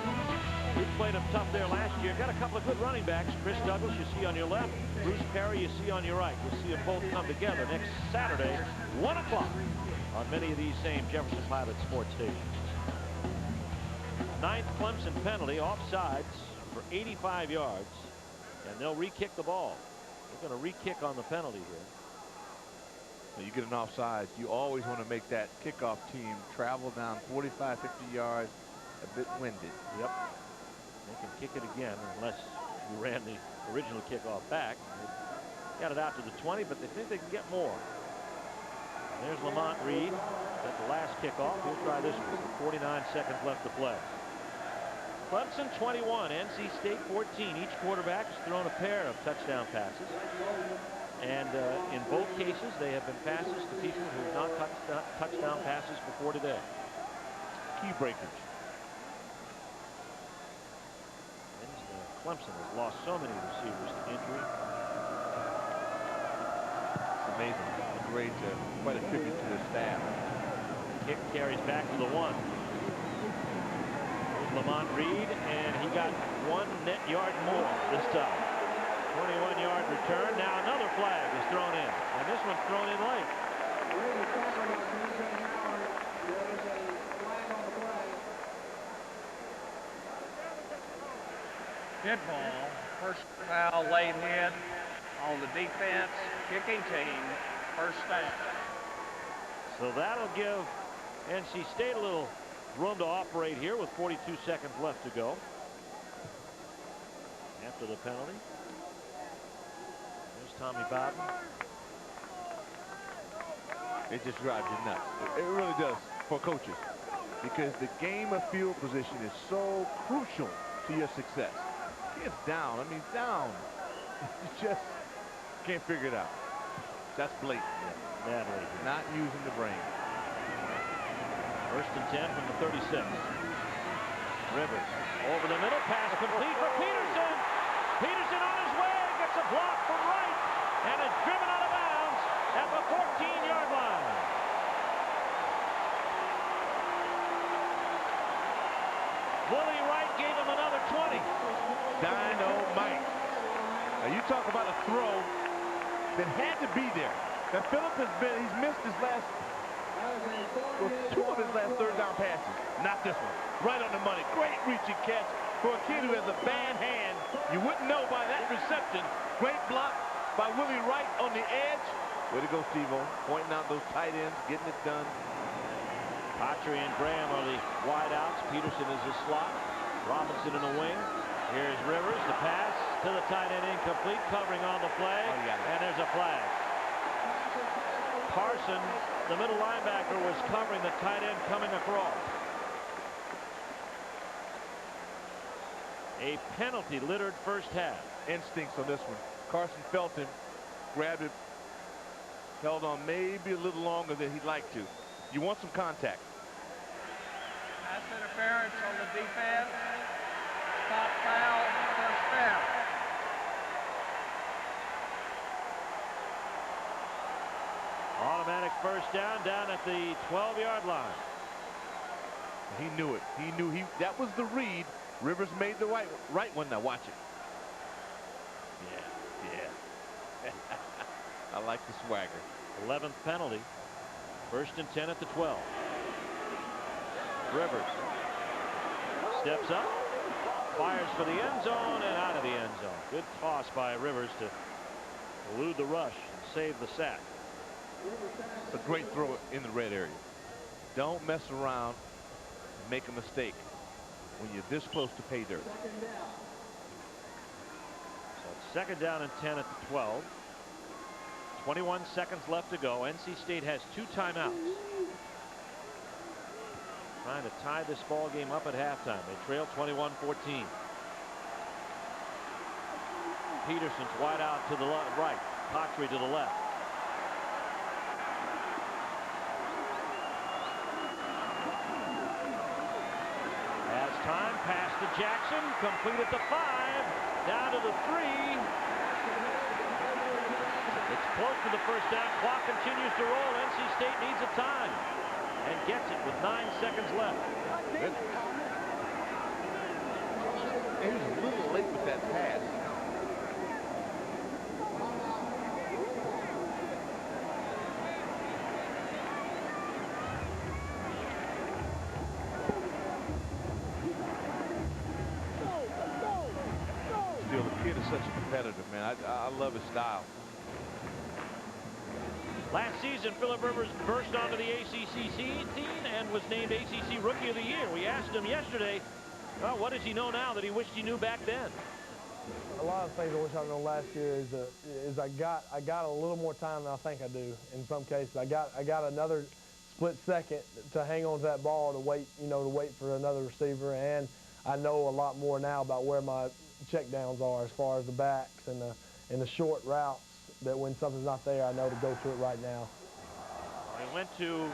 We played them tough there last year. Got a couple of good running backs. Chris Douglas, you see on your left. Bruce Perry, you see on your right. We'll see them both come together next Saturday, 1 o'clock, on many of these same Jefferson Pilot sports stations. 9th Clemson penalty, offsides for 85 yards. And they'll re-kick the ball. They're going to re-kick on the penalty here. When you get an offsides, you always want to make that kickoff team travel down 45, 50 yards, a bit winded. Yep. They can kick it again unless you ran the original kickoff back. They got it out to the 20, but they think they can get more. There's Lamont Reed at the last kickoff. He'll try this one. 49 seconds left to play. Clemson 21, NC State 14. Each quarterback has thrown a pair of touchdown passes. And in both cases, they have been passes to people who have not touchdown passes before today. Key breakage. Clemson has lost so many receivers to injury. It's amazing. The grades are quite a tribute to their staff. Kick carries back to the 1. Here's Lamont Reed, and he got 1 net yard more this time. 21-yard return. Now another flag is thrown in, and this one's thrown in late. Good ball. First foul laid hit on the defense. Kicking team. First down. So that'll give NC State a little room to operate here with 42 seconds left to go. After the penalty. There's Tommy Bowden. It just drives you nuts. It really does for coaches. Because the game of field position is so crucial to your success. It's down. I mean, down. You just can't figure it out. That's blatant. Badly. Not using the brain. 1st and 10 from the 36. Rivers over the middle. Pass complete for Peterson. Peterson on his way. Gets a block from right. And is driven out of bounds at the 14-yard line. Willie Wright gave him another 20. Dynamite. Now you talk about a throw that had to be there. Now Phillip he's missed his last, well, 2 of his last third down passes. Not this one. Right on the money. Great reaching catch for a kid who has a bad hand. You wouldn't know by that reception. Great block by Willie Wright on the edge. Way to go, Steve-O. Pointing out those tight ends, getting it done. Autry and Graham are the wideouts. Peterson is the slot. Robinson in the wing. Here's Rivers. The pass to the tight end incomplete. Covering on the play. And there's a flag. Parson, the middle linebacker, was covering the tight end coming across. A penalty-littered first half. Instincts on this one. Carson felt him, grabbed it, held on maybe a little longer than he'd like to. You want some contact. Pass interference on the defense. Top foul, first down. Automatic first down at the 12-yard line. He knew it. He knew that was the read. Rivers made the right one. Now watch it. Yeah. I like the swagger. 11th penalty. 1st and 10 at the 12. Rivers steps up, fires for the end zone and out of the end zone. Good toss by Rivers to elude the rush and save the sack. It's a great throw in the red area. Don't mess around and make a mistake when you're this close to pay dirt. So it's 2nd down and 10 at the 12. 21 seconds left to go. NC State has 2 timeouts. Trying to tie this ball game up at halftime. They trail 21-14. Peterson's wide out to the right. Patry to the left. Has time. Pass to Jackson. Complete at the 5. Down to the 3. It's close to the first down. Clock continues to roll. NC State needs a time and gets it with 9 seconds left. He was a little late with that pass. Still, the kid is such a competitor, man. I love his style. Last season, Phillip Rivers burst onto the ACC scene and was named ACC Rookie of the Year. We asked him yesterday, well, what does he know now that he wished he knew back then? A lot of things I wish I'd known last year is I got a little more time than I think I do in some cases. I got another split second to hang on to that ball to wait for another receiver, and I know a lot more now about where my check downs are as far as the backs and the short routes, that when something's not there, I know to go to it right now. He went to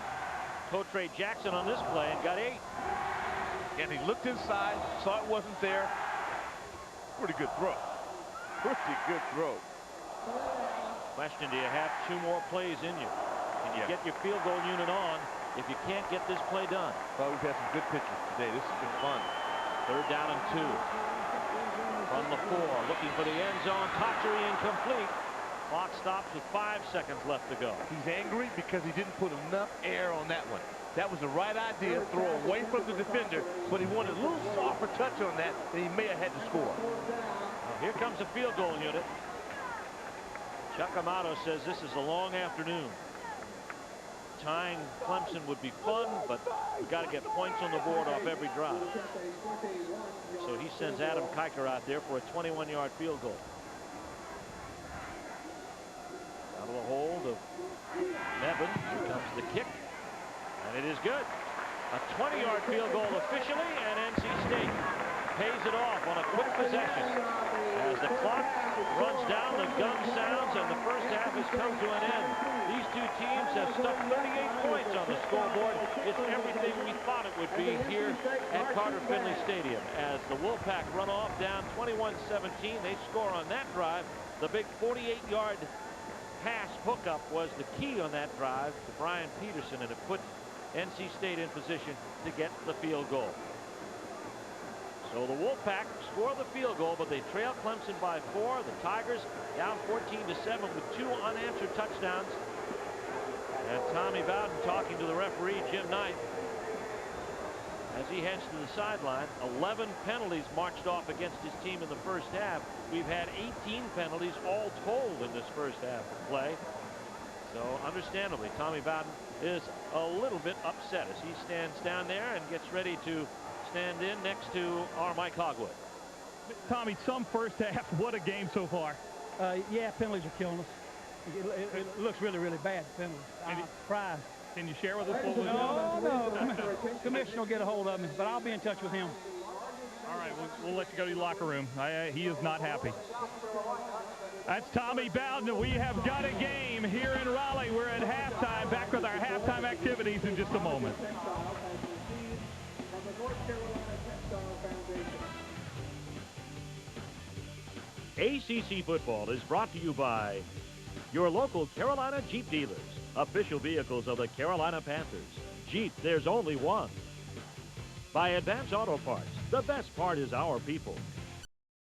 Coach Jackson on this play and got 8. And he looked inside, saw it wasn't there. Pretty good throw. Pretty good throw. Question, do you have 2 more plays in you? Can you get your field goal unit on if you can't get this play done? Well, we've had some good pitches today. This has been fun. 3rd down and 2. From the 4, looking for the end zone. Patry incomplete. Clock stops with 5 seconds left to go. He's angry because he didn't put enough air on that one. That was the right idea, throw away from the defender, but he wanted a little softer touch on that, and he may have had to score. Well, here comes the field goal unit. Chuck Amato says this is a long afternoon. Tying Clemson would be fun, but we've got to get points on the board off every drive. So he sends Adam Kiker out there for a 21-yard field goal. Out of the hold of Nevin. Here comes the kick. And it is good. A 20-yard field goal officially, and NC State pays it off on a quick possession. As the clock runs down, the gun sounds, and the first half has come to an end. These 2 teams have stuck 38 points on the scoreboard. It's everything we thought it would be here at Carter Finley Stadium. As the Wolfpack run off down 21-17, they score on that drive. The big 48-yard pass hookup was the key on that drive to Brian Peterson, and it put NC State in position to get the field goal. So the Wolfpack score the field goal, but they trail Clemson by 4. The Tigers down 14-7 with 2 unanswered touchdowns. And Tommy Bowden talking to the referee, Jim Knight, as he heads to the sideline. 11 penalties marched off against his team in the first half. We've had 18 penalties all told in this first half of play. So understandably, Tommy Bowden is a little bit upset as he stands down there and gets ready to stand in next to our Mike Hogwood. Tommy, some first half. What a game so far. Yeah, penalties are killing us. It looks really, really bad, penalties. I'm surprised. Can you share with us what was No. Commissioner will get a hold of me, but I'll be in touch with him. All right, we'll let you go to your locker room. He is not happy. That's Tommy Bowden. We have got a game here in Raleigh. We're at halftime. Back with our halftime activities in just a moment. ACC football is brought to you by your local Carolina Jeep dealers, official vehicles of the Carolina Panthers. Jeep, there's only one. By Advance Auto Parts, the best part is our people.